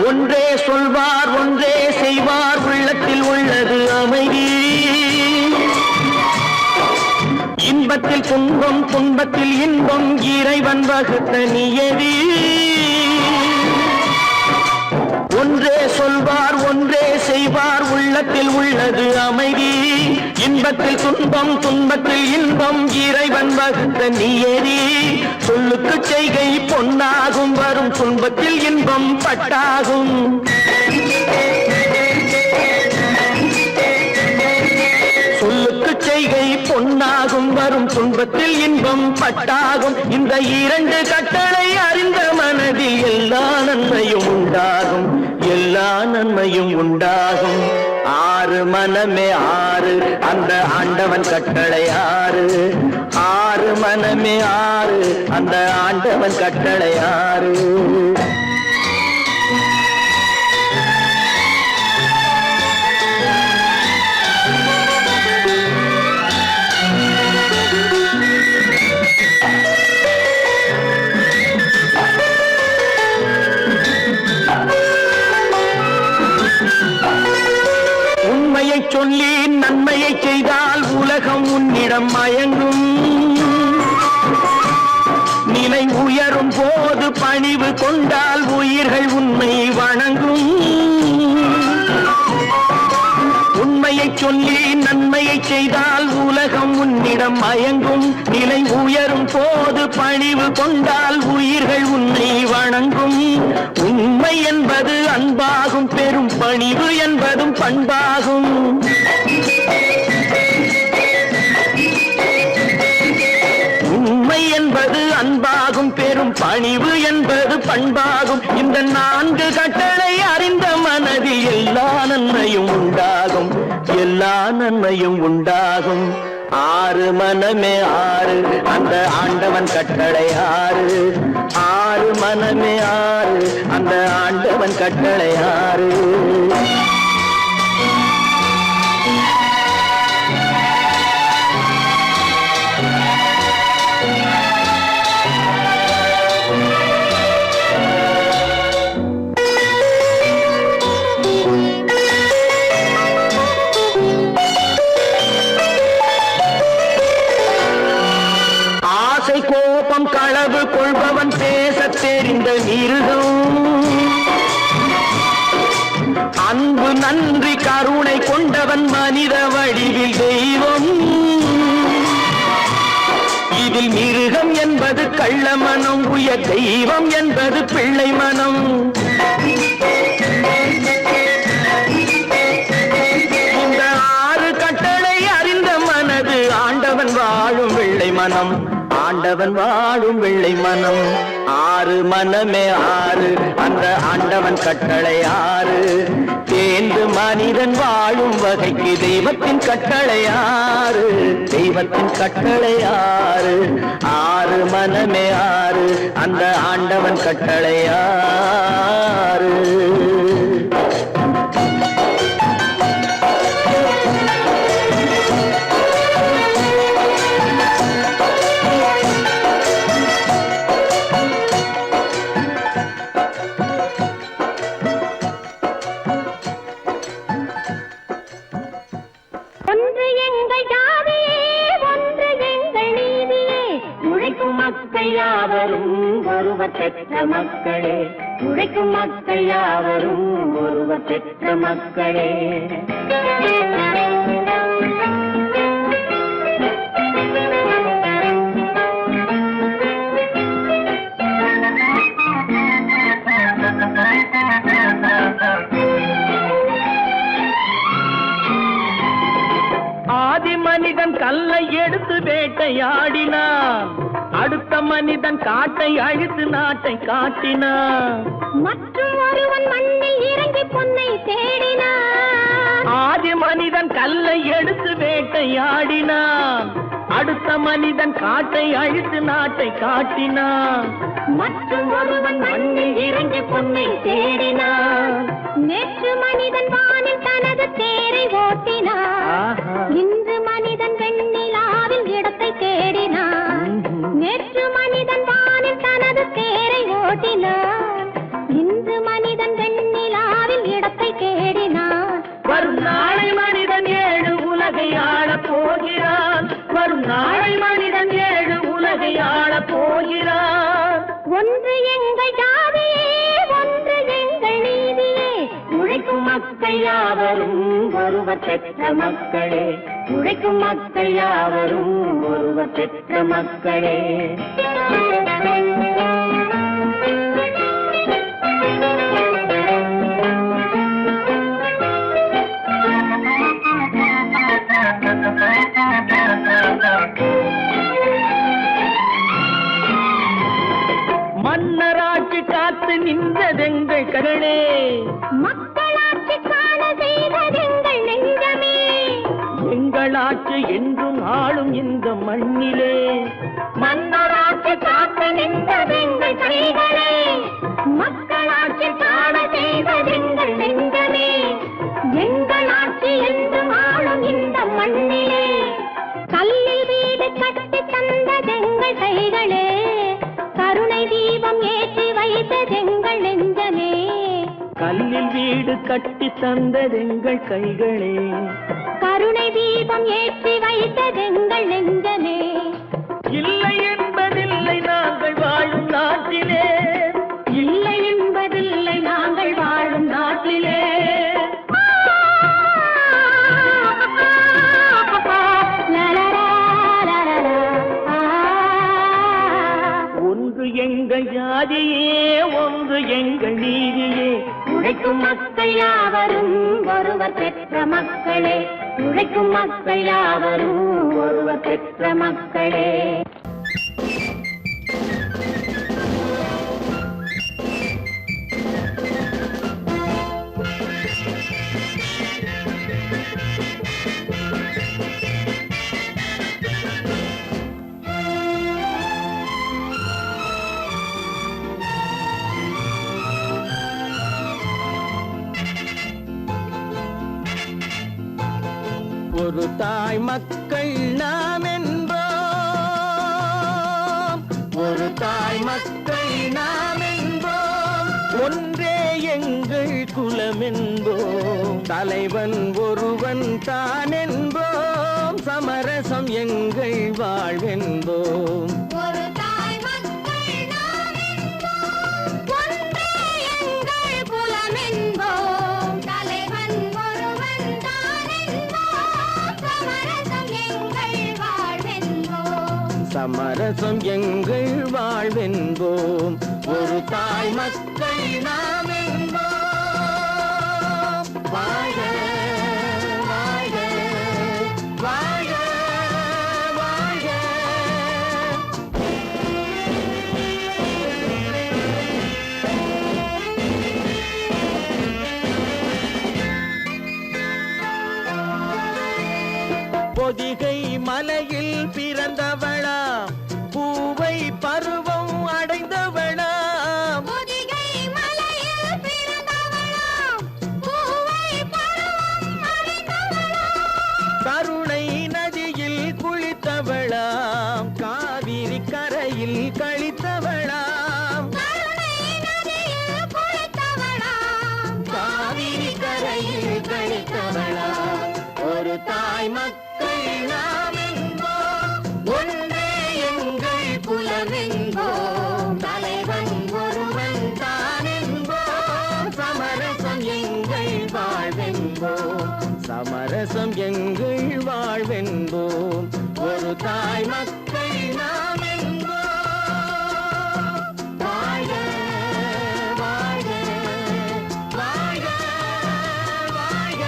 ஒன்றே சொல்வார் ஒன்றே செய்வார் உள்ளத்தில் உள்ளது அமைதி இன்பத்தில் துன்பம் துன்பத்தில் இன்பம் இறைவன் வகுத்த நியதி ஒன்றே சொல்வார் ஒன்றே செய்வார் உள்ளத்தில் உள்ளது அமைதி இன்பத்தில் துன்பம் துன்பத்தில் இன்பம் இறைவன் வகுத்த நியதி சொல்லுக்கு செய்கை பொன்னாகும் வரும் துன்பத்தில் இன்பம் பட்டாகும் சொல்லுக்கு செய்கை பொன்னாகும் வரும் துன்பத்தில் இன்பம் பட்டாகும் இந்த இரண்டு கட்டளை அறிந்த மனதில் எல்லா நன்மையும் உண்டாகும் எல்லா நன்மையும் உண்டாகும் ஆறு மனமே ஆறு அந்த ஆண்டவன் கட்டளை ஆறு ஆறு மனமே ஆறு அந்த ஆண்டவன் கட்டளை ஆறு உண்மையை சொல்லி நன்மையை செய்தால் உலகம் உன்னிடம் மயங்கும் நிலை உயரும் போது பணிவு கொண்டால் உயிர்கள் உன்னை வணங்கும் உண்மையை சொல்லி நன்மையை செய்தால் உலகம் உன்னிடம் மயங்கும் நிலை உயரும் போது பணிவு கொண்டால் உயிர்கள் உன்னை வணங்கும் உண்மை என்பது அன்பாகும் பெரும் பணிவு என்பதும் பண்பாகும் உண்மை என்பது அன்பாகும் பெரும் பணிவு என்பது பண்பாகும் இந்த நான்கு கட்டளை அறிந்த மனதில் எல்லா நன்மையும் உண்டாகும் எல்லா நன்மையும் உண்டாகும் ஆறு மனமே ஆறு அந்த ஆண்டவன் கட்டளை ஆறு ஆறு மனமே ஆறு அந்த ஆண்டவன் கட்டளை ஆறு கோபம் களவு கொள்பவன் பேச தெரிந்த மிருகம் அன்பு நன்றி கருணை கொண்டவன் மனித வடிவில் தெய்வம் இதில் மிருகம் என்பது கள்ள மனம் உயர் தெய்வம் என்பது பிள்ளை மனம் இந்த ஆறு கட்டளை அறிந்த மனது ஆண்டவன் வாழும் வெள்ளை மனம் ஆண்டவன் வாழும் வெள்ளை மனம் ஆறு மனமே ஆறு அந்த ஆண்டவன் கட்டளை ஆறு தேர்ந்து மனிதன் வாழும் வகைக்கு தெய்வத்தின் கட்டளை ஆறு தெய்வத்தின் கட்டளை ஆறு ஆறு மனமே ஆறு அந்த ஆண்டவன் கட்டளை ஆறு மக்கள் யாவரும் ஒருவர் பெற்ற மக்களே உழைக்கும் மக்கள் யாவரும் ஒருவர் பெற்ற மக்களே மனிதன் கல்லை எடுத்து வேட்டையாடினான், அடுத்த மனிதன் காட்டை அழித்து நாட்டை காட்டினான். மற்றும் ஒருவன் மண்ணில் இறங்கி பொன்னை தேடினான். ஆதி மனிதன் கல்லை எடுத்து வேட்டையாடினான், அடுத்த மனிதன் காட்டை அழித்து நாட்டை காட்டினான். மற்றும் ஒருவன் மண்ணில் இறங்கி பொன்னை தேடினான். நேற்று மனிதன் வானில் தனது தேரை ஓட்டினான், இன்று மனிதன் வெண்ணிலாவில் இடத்தை தேடினான். நேற்று மனிதன் வானில் தனது தேரை ஓட்டினான், இன்று மனிதன் வெண்ணிலாவில் இடத்தை தேடினான். வரும் நாளை மனிதன் 7 உலகை ஆளப் போகிறான், வரும் நாளை மனிதன் 7 உலகை ஆளப் போகிறான். ஒன்று எங்கள் ஜாதியே, ஒன்று எங்கள் நீதியே, உழைக்கும் மக்கள் யாவரும் ஒருவர் பெற்ற மக்களே, உழைக்கும் மக்கள் யாவரும் ஒருவர் பெற்ற மக்களே. மன்னராட்சி காத்து நின்றதெங்கள் கரணே, மக்களாட்சி காண செய்ததெங்கள் நெஞ்சமே, எங்களாட்சி என்றும் ஆளும் இந்த மண்ணிலே. மன்னராட்சி காத்து நின்றதெங்கள் கைகளே, மக்களாட்சி காண செய்ததெங்கள் நெஞ்சமே, எங்களாட்சி என்றும் ஆளும் இந்த மண்ணிலே. கல்லில் வீடு கட்டி தந்ததெங்கள் கைகளே, கருணை தீபம் ஏற்றி வைத்ததெங்கள் நெஞ்சமே. கல்லில் வீடு கட்டி தந்ததெங்கள் கைகளே, கருணை தீபம் ஏற்றி வைத்ததெங்கள் நெஞ்சமே. இல்லை என்பதில்லை நாங்கள் வாழும் நாட்டிலே, இல்லை என்பதில்லை நாங்கள் வாழும் நாட்டிலே. ஒன்று எங்கள் ஜாதியே, ஒன்று எங்கள் நீதியே, உழைக்கும் மக்கள் யாவரும் ஒருவர் பெற்ற மக்களே, உழைக்கும் மக்கள் யாவரும் ஒருவர் பெற்ற மக்களே. ஒரு தாய் மக்கள் நாம் என்போம், ஒரு தாய் மக்கள் நாம் என்போம், ஒன்றே எங்கள் குலம் என்போம், தலைவன் ஒருவன் தான் என்போம், சமரசம் எங்கள் வாழ்வென்போம். ஒரு தாய் மக்கள் நாம் என்போம், ஒன்றே எங்கள் குலம் என்போம், தலைவன் ஒருவன் தான் என்போம், சமரசம் எங்கள் வாழ்வென்போம். சமரசம் எங்கள் வாழ்வென்போம், ஒரு தாய் மக்கள் நாம் என்போம். வாழ்க வாழ்க வாழ்க வாழ்க. பொதிகை மலையில் பிறந்தவளா, பூவை பருவம் அடைந்தவளா, பொதிகை மலையில் பிறந்தவளாம், பூவை பருவம் அடைந்தவளாம், கருணை நதியில் குளித்தவளாம், காவிரி கரையில் கழித்தவளாம், கருணை நதியில் குளித்தவளாம், காவிரி கரையில் கழித்தவளாம். ஒரு தாய் மக்கள் நாம் என்போம், ஒன்றே எங்கள் குலம் என்போம், தலைவன் ஒருவன் தான் என்போம், சமரசம் எங்கள் வாழ்வென்போம், சமரசம் எங்கள் வாழ்வென்போம். ஒரு தாய் மக்கள் நாம் என்போம். வாழ்க வாழ்க வாழ்க வாழ்க.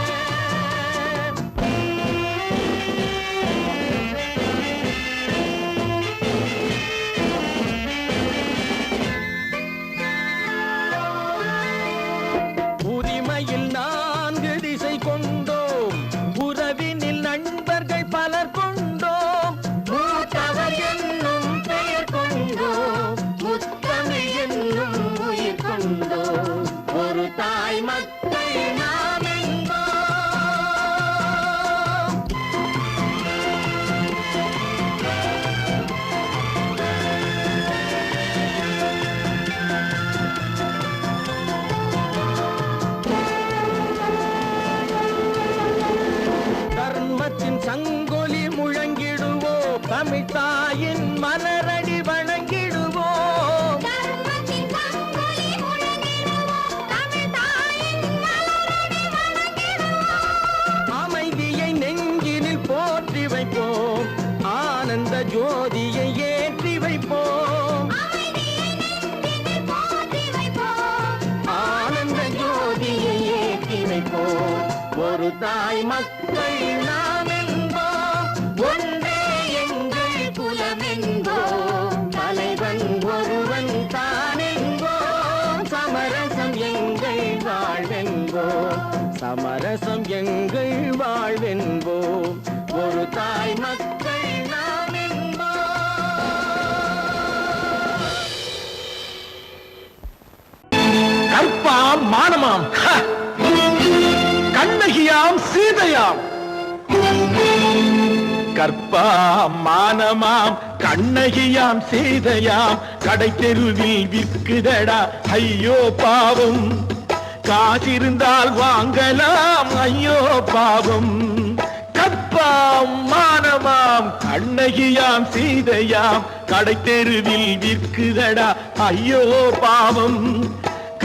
தமிழ் தாயின் மலரடி வணங்கிடுவோம். தர்மத்தின் சங்கொலி முழங்கிடுவோம். தமிழ் தாயின் மலரடி வணங்கிடுவோம். அமைதியை நெஞ்சினில் போற்றி வைப்போம். ஆனந்த ஜோதியை ஏற்றி வைப்போம். அமைதியை நெஞ்சினில் போற்றி வைப்போம். ஆனந்த ஜோதியை ஏற்றி வைப்போம். ஒரு தாய் மக்கள் நாம் என்போம். ஒன்றே எங்கள் குலம் என்போம். தலைவன் ஒருவன் தான் என்போம். சமரசம் எங்கள் வாழ்வென்போம். சமரசம் எங்கள் வாழ்வென்போம். ஒரு தாய் மக்கள் நாம் என்போம். கற்பாம் மானமாம் கண்ணகியாம் சீதையாம். கற்பாம் மானமாம் கண்ணகியாம் சீதையாம் கடை தெருவில் விற்குதடா ஐயோ பாவம். காசிருந்தால் வாங்கலாம் ஐயோ பாவம். கற்பாம் மானமாம் கண்ணகியாம் சீதையாம் கடை தெருவில் விற்குதடா ஐயோ பாவம்.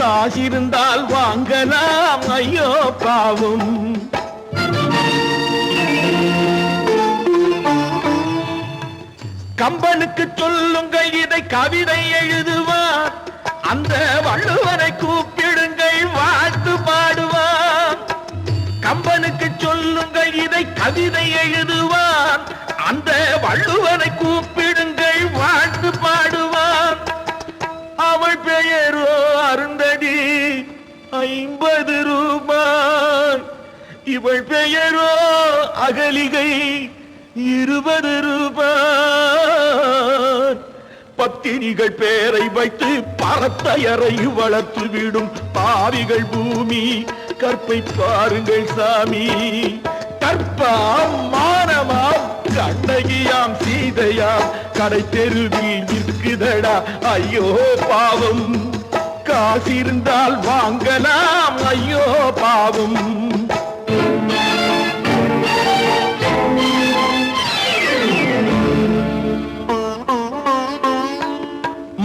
காசிருந்தால் வாங்கலாம் ஐயோ பாவம். கம்பனுக்கு சொல்லுங்கள் இதை கவிதை எழுதுவார். அந்த வள்ளுவரை கூப்பிடுங்கள் வாழ்த்து பாடுவார். கம்பனுக்கு சொல்லுங்கள் இதை கவிதை எழுதுவார். அந்த வள்ளுவரை கூப்பிடுங்கள் வாழ்த்து பாடுவார். அவள் பெயரோ அருந்ததி 50 ரூபாய். இவள் பெயரோ அகலிகை 20 ரூபாய். பத்தினிகள் பேரை வைத்து பரத்தையரை வளர்த்து விடும் பாவிகள் பூமி. கற்பை பாருங்கள் சாமி. கற்பாம் மானமாம் கண்ணகியாம் சீதையாம் கடை தெருவில் விற்குதடா ஐயோ பாவம். காசிருந்தால் வாங்கலாம் ஐயோ பாவம்.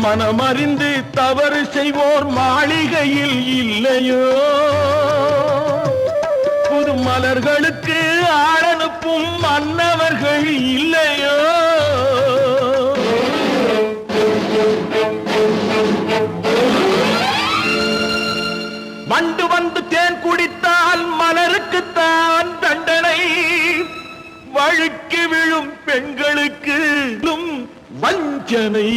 மனமறிந்து தவறு செய்வோர் மாளிகையில் இல்லையோ. புது மலர்களுக்கு ஆளனுப்பும் மன்னவர்கள் இல்லையோ. வண்டு வந்து தேன் குடித்தால் மலருக்குத்தான் தண்டனை. வழுக்கி விழும் பெண்களுக்கு வஞ்சனை.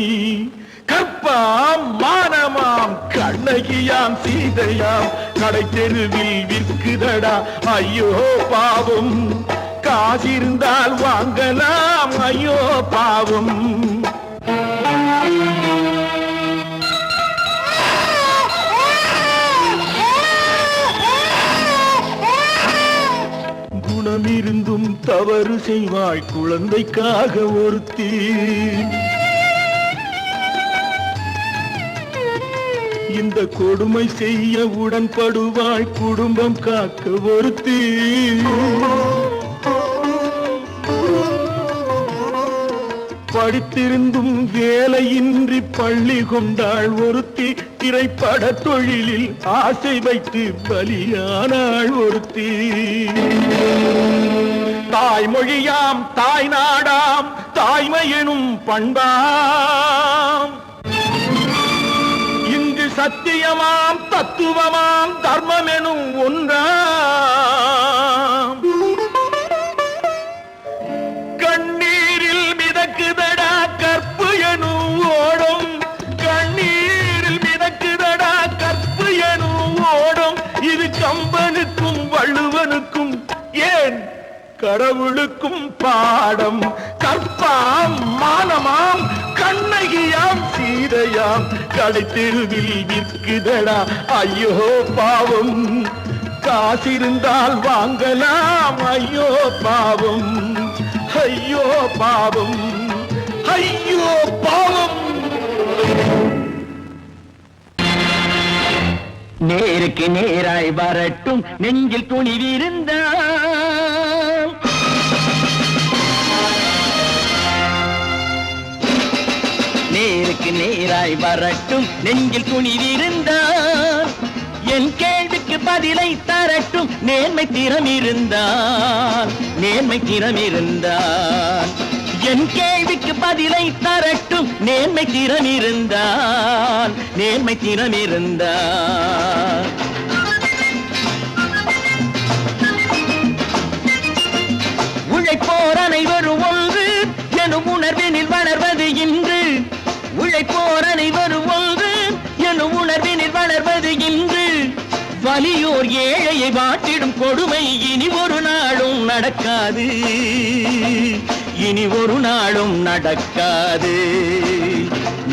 கற்பாம் மானமாம் கண்ணகியாம் சீதையாம் கடை தெருவில் விற்குதடா ஐயோ பாவம். காசிருந்தால் வாங்கலாம் ஐயோ பாவம். குணமிருந்தும் தவறு செய்வாய் குழந்தைக்காக ஒருத்தி. இந்த கொடுமை செய்ய உடன்படுவாய் குடும்பம் காக்க ஒருத்தி. படித்திருந்தும் வேலையின்றி பள்ளி கொண்டாள் ஒருத்தி. திரைப்பட தொழிலில் ஆசை வைத்து பலியானாள் ஒருத்தி. தாய்மொழியாம் தாய் நாடாம் தாய்மை எனும் பண்பாம். இங்கு சத்தியமாம் தத்துவமாம் தர்மம் எனும் ஒன்றாம். கண்ணீரில் மிதக்குதடா கற்பு எனும் ஓடும். கண்ணீரில் மிதக்குதடா கற்பு எனும் ஓடும். இது கம்பனுக்கும் வள்ளுவனுக்கும் ஏன் கடவுளுக்கும் பாடம். கற்பாம் மானமாம் கண்ணகியாம் சீதையாம் கடை தெருவில் விற்குதடா ஐயோ பாவம். காசிருந்தால் வாங்கலாம் ஐயோ பாவம். ஐயோ பாவம். ஐயோ பாவம். நேருக்கு நேராய் வரட்டும் நெஞ்சில் துணிவிருந்தால். நேராய் வரட்டும் நெஞ்சில் துணிவிருந்தால் என் கேள்விக்கு பதிலை தரட்டும் நேர்மை திறம் இருந்தால் என் கேள்விக்கு பதிலை தரட்டும் நேர்மை திறம் இருந்தால் உழைப்போர் அனைவரும் ஒன்று எனும் உணர்வினில் வளர்வது இன்று உழைப்போர் அனைவரும் ஒன்று எனும் உணர்வினில் வளர்வது இன்று வலியோர் ஏழையை வாட்டிடும் கொடுமை இனி ஒரு நாளும் நடக்காது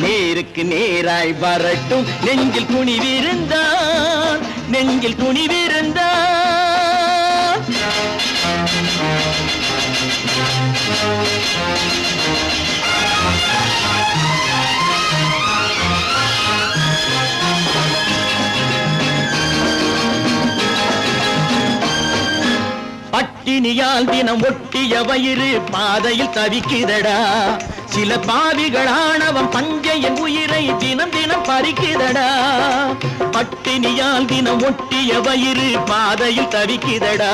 நேருக்கு நேராய் வரட்டும் நெஞ்சில் துணிவிருந்தால் பட்டினியால் தினம் ஒட்டிய வயிறு பாதையில் தவிக்குதடா சில பாவிகளானவன் பஞ்சையின் உயிரை தினம் தினம் பறிக்குதடா பட்டினியால் தினம் ஒட்டிய வயிறு பாதையில் தவிக்குதடா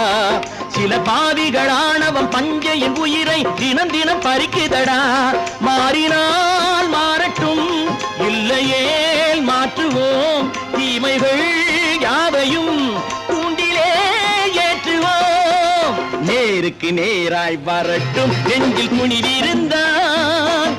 சில பாவிகளானவன் பஞ்சையின் உயிரை தினம் தினம் பறிக்குதடா மாறினால் மாறட்டும் இல்லையே மாற்றுவோம் தீமைகள் யாவையும் தூண்டிலே ஏற்றுவோம் நேருக்கு நேராய் வரட்டும் நெஞ்சில் துணிவிருந்தால்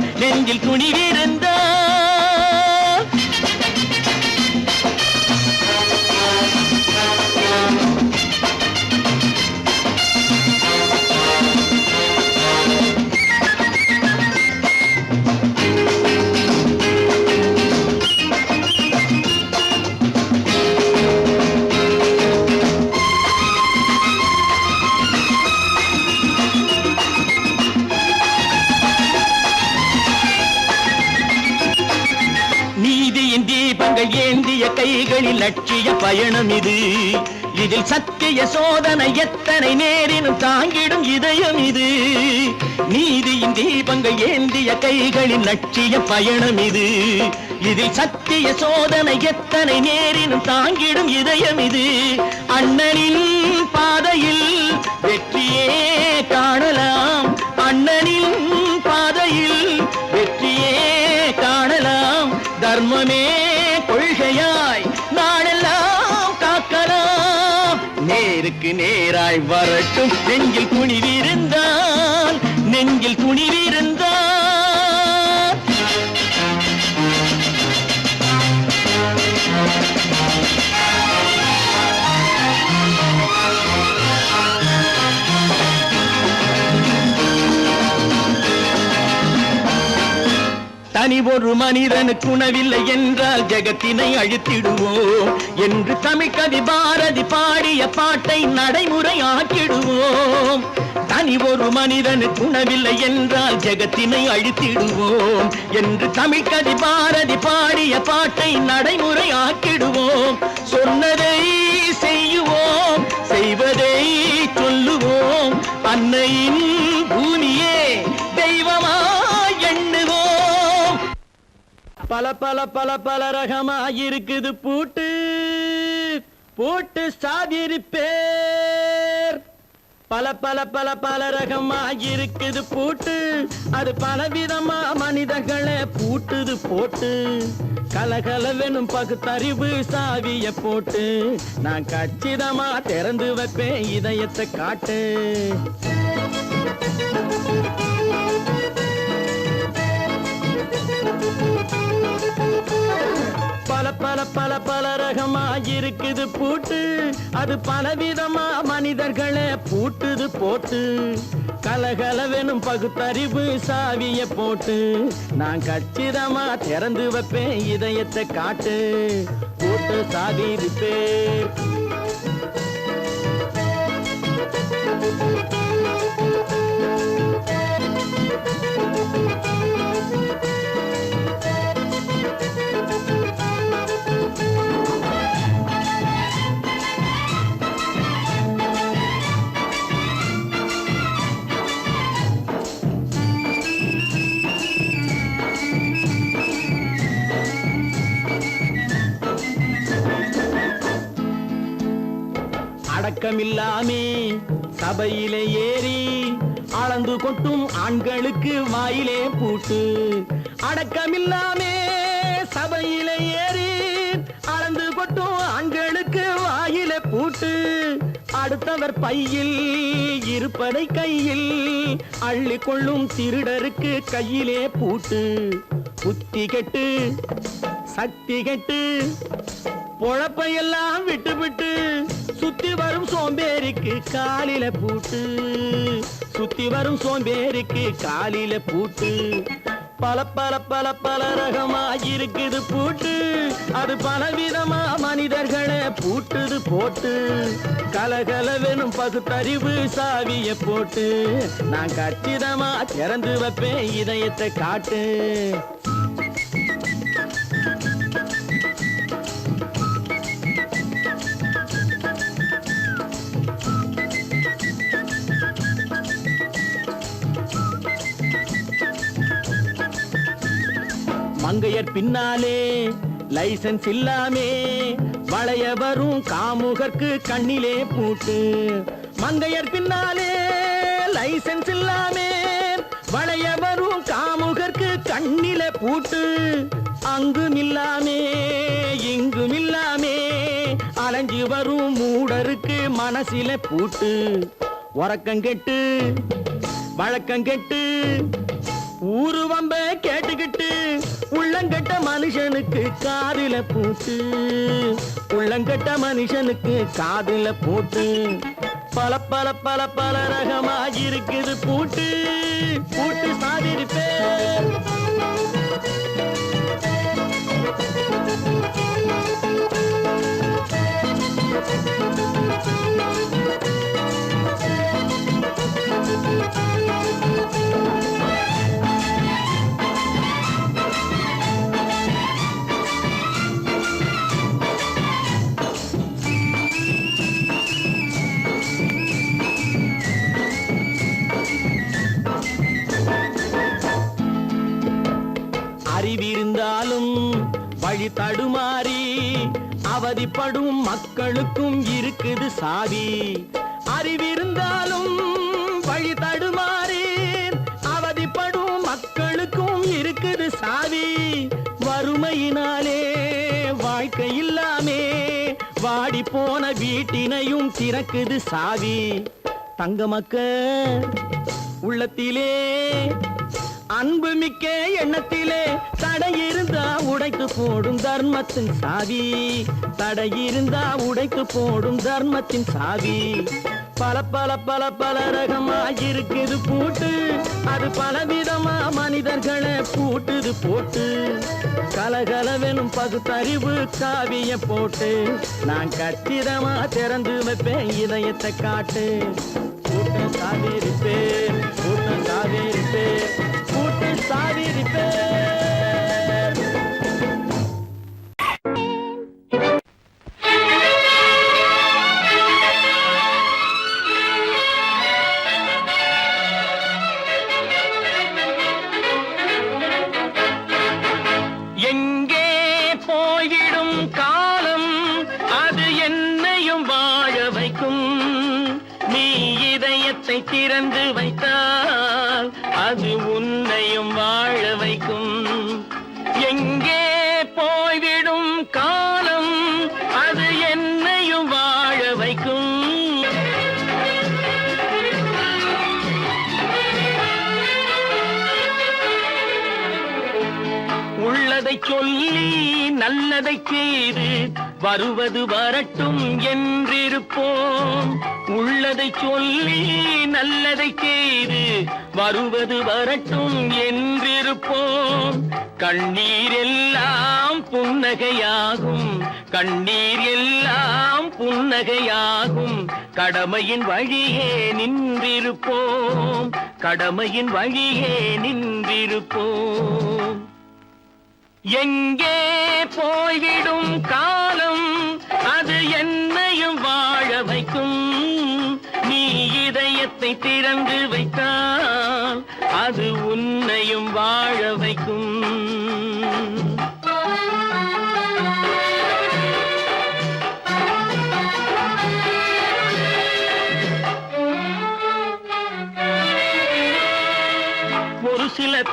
தீபங்கள் ஏந்திய கைகளில் லட்சிய பயணம் இது இதில் சத்திய சோதனை எத்தனை நேரினும் தாங்கிடும் இதயம் இது நீதியின் தீபங்கள் ஏந்திய கைகளில் லட்சிய பயணம் இது இதில் சத்திய சோதனை எத்தனை நேரினும் தாங்கிடும் இதயம் இது அண்ணனின் பாதையில் வெற்றியே காணலாம் அண்ணனின் பாதையில் வெற்றியே காணலாம் தர்மமே கொள்கையாய் நாளெல்லாம் காக்கலாம் நேருக்கு நேராய் வரட்டும் நெஞ்சில் துணிவிருந்தால் தனி ஒரு மனிதனுக்கு உணவில்லை என்றால் ஜெகத்தினை அழித்திடுவோம் என்று தமிழ்கவி பாரதி பாடிய பாட்டை நடைமுறையாக்கிடுவோம் தனி ஒரு மனிதனுக்கு உணவில்லை என்றால் ஜெகத்தினை அழித்திடுவோம் என்று தமிழ்கவி பாரதி பாடிய பாட்டை நடைமுறையாக்கிடுவோம் சொன்னதை செய்யுவோம் செய்வதை சொல்லுவோம் அன்னையின் பூமியே தெய்வமா எண்ணுவோம் பல பல பல பல ரகமாயிருக்குது பூட்டு பூட்டு சாதிருப்பேர் பல பல பல பல ரகமாயிருக்குது பூட்டு அது பலவிதமா மனிதர்களை பூட்டுது போட்டு கலகலவெனும் பகுத்தறிவு சாவிய போட்டு நான் கச்சிதமா திறந்து வைப்பேன் இதயத்தை காட்டு பல பல பல பல ரகமாயிருக்குது பூட்டு அது பலவிதமா மனிதர்களை பூட்டுது போட்டு கலகலவெனும் பகுத்தறிவு சாவிய போட்டு நான் கச்சிதமா திறந்து வைப்பேன் இதயத்தை காட்டு போட்டு சாதிருப்பேன் அடக்கமில்லாமே சபையிலே ஏறி அளந்து கொட்டும் ஆண்களுக்கு வாயிலே பூட்டு. அடக்கமில்லாமே சபையிலே ஏறி அளந்து கொட்டும் ஆண்களுக்கு வாயிலே பூட்டு. அடுத்தவர் பையில் இருப்பதை கையில் அள்ளி கொள்ளும் திருடருக்கு கையிலே பூட்டு. புத்தி கெட்டு சக்தி கெட்டு பொழப்பையெல்லாம் விட்டு விட்டு சுத்தி வரும் சோம்பேறிக்கு காலில பூட்டு. சுத்தி வரும் சோம்பேறிக்கு காலில பூட்டு. பல பல பல பல ரகமா இருக்குது பூட்டு. அது பலவிதமா மனிதர்களை பூட்டுது போட்டு. கலகலவெனும் பகுத்தறிவு சாவிய போட்டு நான் கச்சிதமா திறந்து வைப்பேன் இதயத்தை காட்டு. மங்கையர் பின்னாலே லைசன்ஸ் இல்லாமே வளைய வரும் காமுகர்க்கு கண்ணிலே பூட்டு. மங்கையர் பின்னாலே லைசன்ஸ் இல்லாமே வளைய வரும் காமுகர்க்கு கண்ணிலே பூட்டு. அங்கும் இல்லாமே இங்கும் இல்லாமே அலைஞ்சு வரும் மூடருக்கு மனசிலே பூட்டு. உறக்கங்கெட்டு வழக்கங்கெட்டு ஊரு வம்ப கேட்டுக்கிட்டு உள்ளங்கட்ட மனுஷனுக்கு காதில பூட்டு. உள்ளங்கட்ட மனுஷனுக்கு காதில பூட்டு. பல பல பல பல ரகமா இருக்குது பூட்டு. பூட்டு சாதிருப்பேன். அறிவிருந்தாலும் வழி தடுமாறி அவதிப்படும் மக்களுக்கும் இருக்குது சாவி. அறிவிருந்தாலும் வழி தடுமாறி அவதிப்படும் மக்களுக்கும் இருக்குது சாவி. வறுமையினாலே வாழ்க்கை இல்லாமே வாடி போன வீட்டினையும் திறக்குது சாவி. தங்க மக்க உள்ளத்திலே அன்பு மிக்க எண்ணத்திலே தடை இருந்தா உடைத்து போடும் தர்மத்தின் சாவி. தடை இருந்தா உடைத்து போடும் தர்மத்தின் சாவி. பல பல பல பல ரகமா இருக்குது பூட்டு. அது பலவிதமா மனிதர்களை பூட்டுது போட்டு. கலகலவெனும் பகுத்தறிவு காவிய போட்டு நான் கச்சிதமா திறந்து வைப்பேன் இதயத்தை காட்டு. கூட்டம் சாவிருப்பேன் கூட்டம் சாவிருப்பேன் கூட்டு சாவிருப்பேன். எங்கே போய்விடும் காலம் அது என்னையும் வாழ வைக்கும். நீ இதயத்தை திறந்து வைத்தால் அது உன்னையும் வாழ வைக்கும். எங்கே போய்விடும் காலம் அது என்னையும் வாழ வைக்கும். உள்ளதை சொல்லி நல்லதை செய்து வருவது வரட்டும் என்றிருப்போம். உள்ளதை சொல்லி நல்லதை செய்து வருவது வரட்டும் என்றிருப்போம். கண்ணீர் எல்லாம் புன்னகையாகும் கண்ணீர் எல்லாம் புன்னகையாகும். கடமையின் வழியே நின்றிருப்போம் கடமையின் வழியே நின்றிருப்போம். எங்கே போய்விடும் காலம் அது என்னையும் வாழ வைக்கும். நீ இதயத்தை திறந்து வைத்தால் அது உன்னையும் வாழ வைக்கும்.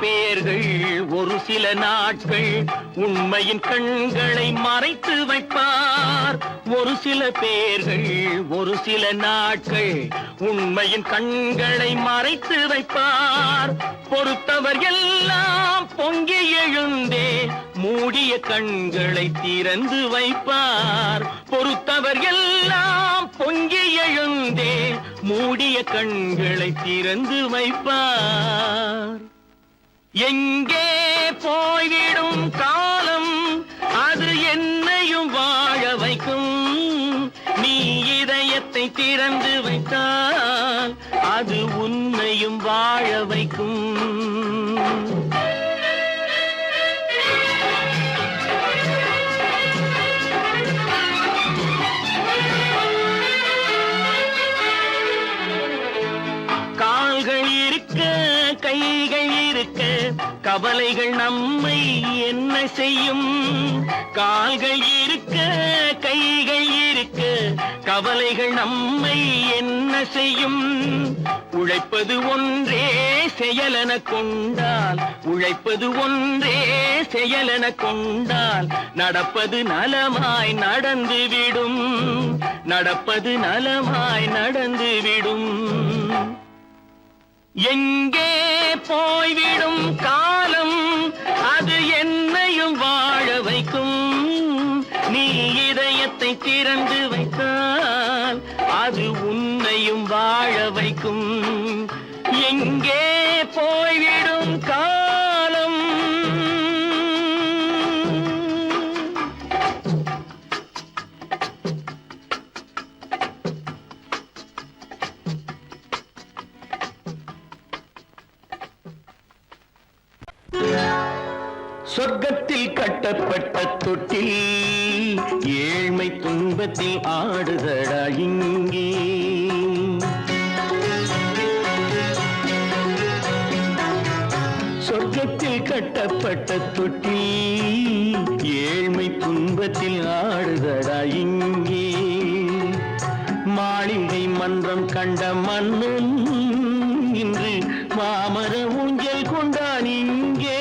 பேர்கள் ஒரு சில நாட்கள் உண்மையின் கண்களை மறைத்து வைப்பார். ஒரு சில பேர்கள் ஒரு சில நாட்கள் உண்மையின் கண்களை மறைத்து வைப்பார். பொறுத்தவர் எல்லாம் பொங்கி எழுந்தே மூடிய கண்களை திறந்து வைப்பார். பொறுத்தவர் எல்லாம் பொங்கி எழுந்தே மூடிய கண்களை திறந்து வைப்பார். எங்கே போய்விடும் காலம் அது என்னையும் வாழ வைக்கும். நீ இதயத்தை திறந்து வைத்தால் அது உன்னையும் வாழ வைக்கும். கால்கள் இருக்க கைகள் இருக்க கவலைகள் நம்மை என்ன செய்யும். கால்கள் இருக்க கைகள் இருக்க கவலைகள் நம்மை என்ன செய்யும். உழைப்பது ஒன்றே செயலென கொண்டால் உழைப்பது ஒன்றே செயலென கொண்டால் நடப்பது நலமாய் நடந்துவிடும். நடப்பது நலமாய் நடந்துவிடும். எங்கே போய்விடும் காலம் அது என்னையும் வாழ வைக்கும். நீ இதயத்தை திறந்து வைத்தால் அது உன்னையும் வாழ வைக்கும். எங்கே போய்விடும் காலம். சொர்க்கத்தில் கட்டப்பட்ட தொட்டில் ஏழ்மை துன்பத்தில் ஆடுதடா இங்கே. சொர்க்கத்தில் கட்டப்பட்ட தொட்டில் ஏழ்மை துன்பத்தில் ஆடுதடா இங்கே. மாளிகை மன்றம் கண்ட மன்னன் இன்று மாமர ஊஞ்சல் கொண்டான் இங்கே.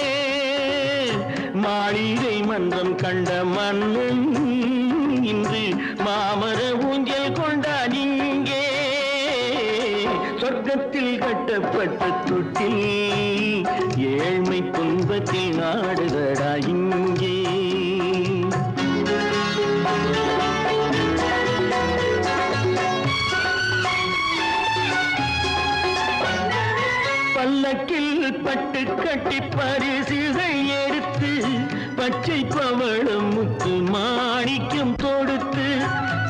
மாளிகை மன்றம் கண்ட மன்னன் இன்று மாமர ஊஞ்சல் கொண்டான் இங்கே. சொர்க்கத்தில் கட்டப்பட்ட தொட்டில் ஏழ்மை துன்பத்தில் ஆடுதடா இங்கே. பல்லக்கில் பட்டு கட்டி பரிசுகள் எடுத்து பச்சை பவளம் முத்து மாணிக்கம் தொடுத்து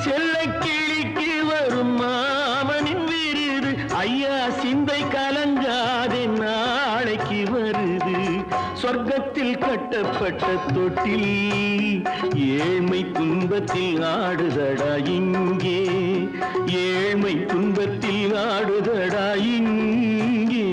செல்ல கிளிக்கு வரும் மாமனின் விருது. ஐயா சிந்தை கலங்காதே நாளைக்கு வருது. சொர்க்கத்தில் கட்டப்பட்ட தொட்டில் ஏழ்மை துன்பத்தில் ஆடுதடா இங்கே. ஏழ்மை துன்பத்தில் ஆடுதடா இங்கே.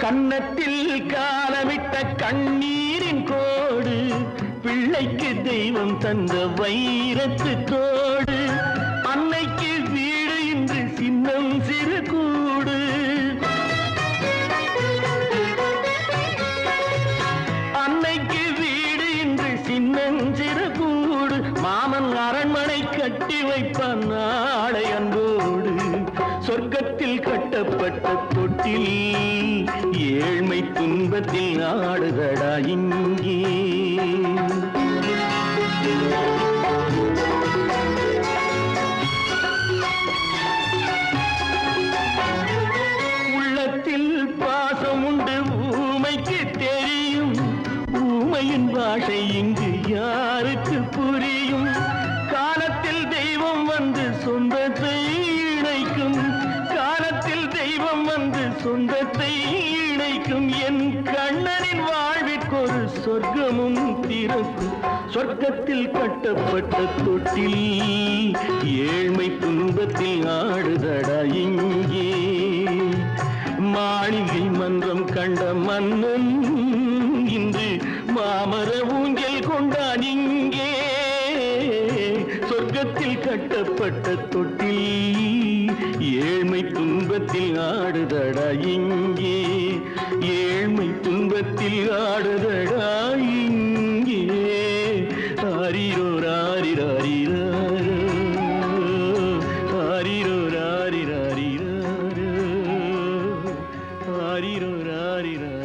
கன்னத்தில் காலமிட்ட கண்ணீரின் கோடு பிள்ளைக்கு தெய்வம் தந்த வைரத்து தோடு. அன்னைக்கு வீடு இன்று சின்னம் சிறு கூடு. அன்னைக்கு வீடு இன்று சின்னம் சிறு கூடு. மாமன் அரண்மனை கட்டி வைப்பான் நாளை அன்போடு. சொர்க்கத்தில் கட்டப்பட்ட தொட்டில் ஏழ்மை துன்பத்தில் ஆடுதடா இங்கே. உள்ளத்தில் பாசம் உண்டு ஊமைக்கு தெரியும். ஊமையின் பாஷை இங்கு யாருக்கு புரியும். காலத்தில் தெய்வம் வந்து சொந்தத்தை இணைக்கும். காலத்தில் தெய்வம் வந்து சொந்தத்தை இணைக்கும். என் கண்ணனின் வாழ்விற்கொரு சொர்க்கமும் திறக்கும். சொர்க்கத்தில் கட்டப்பட்ட தொட்டில் ஏழ்மை துன்பத்தில் ஆடுதடா இங்கே. மாளிகை மன்றம் கண்ட மன்னன் இன்று மாமர ஊஞ்சல் கொண்டான் இங்கே. சொர்க்கத்தில் கட்டப்பட்ட தொட்டில் ஏழ்மை துன்பத்தில் ஆடுதடா இங்கே. ஏழ்மை துன்பத்தில் ஆடுதடா இங்கே. ஆரிரோ ராரிராரிராரோ, ஆரிரோ ராரிராரிராரோ, ஆரிரோ ராரிராரிராரோ.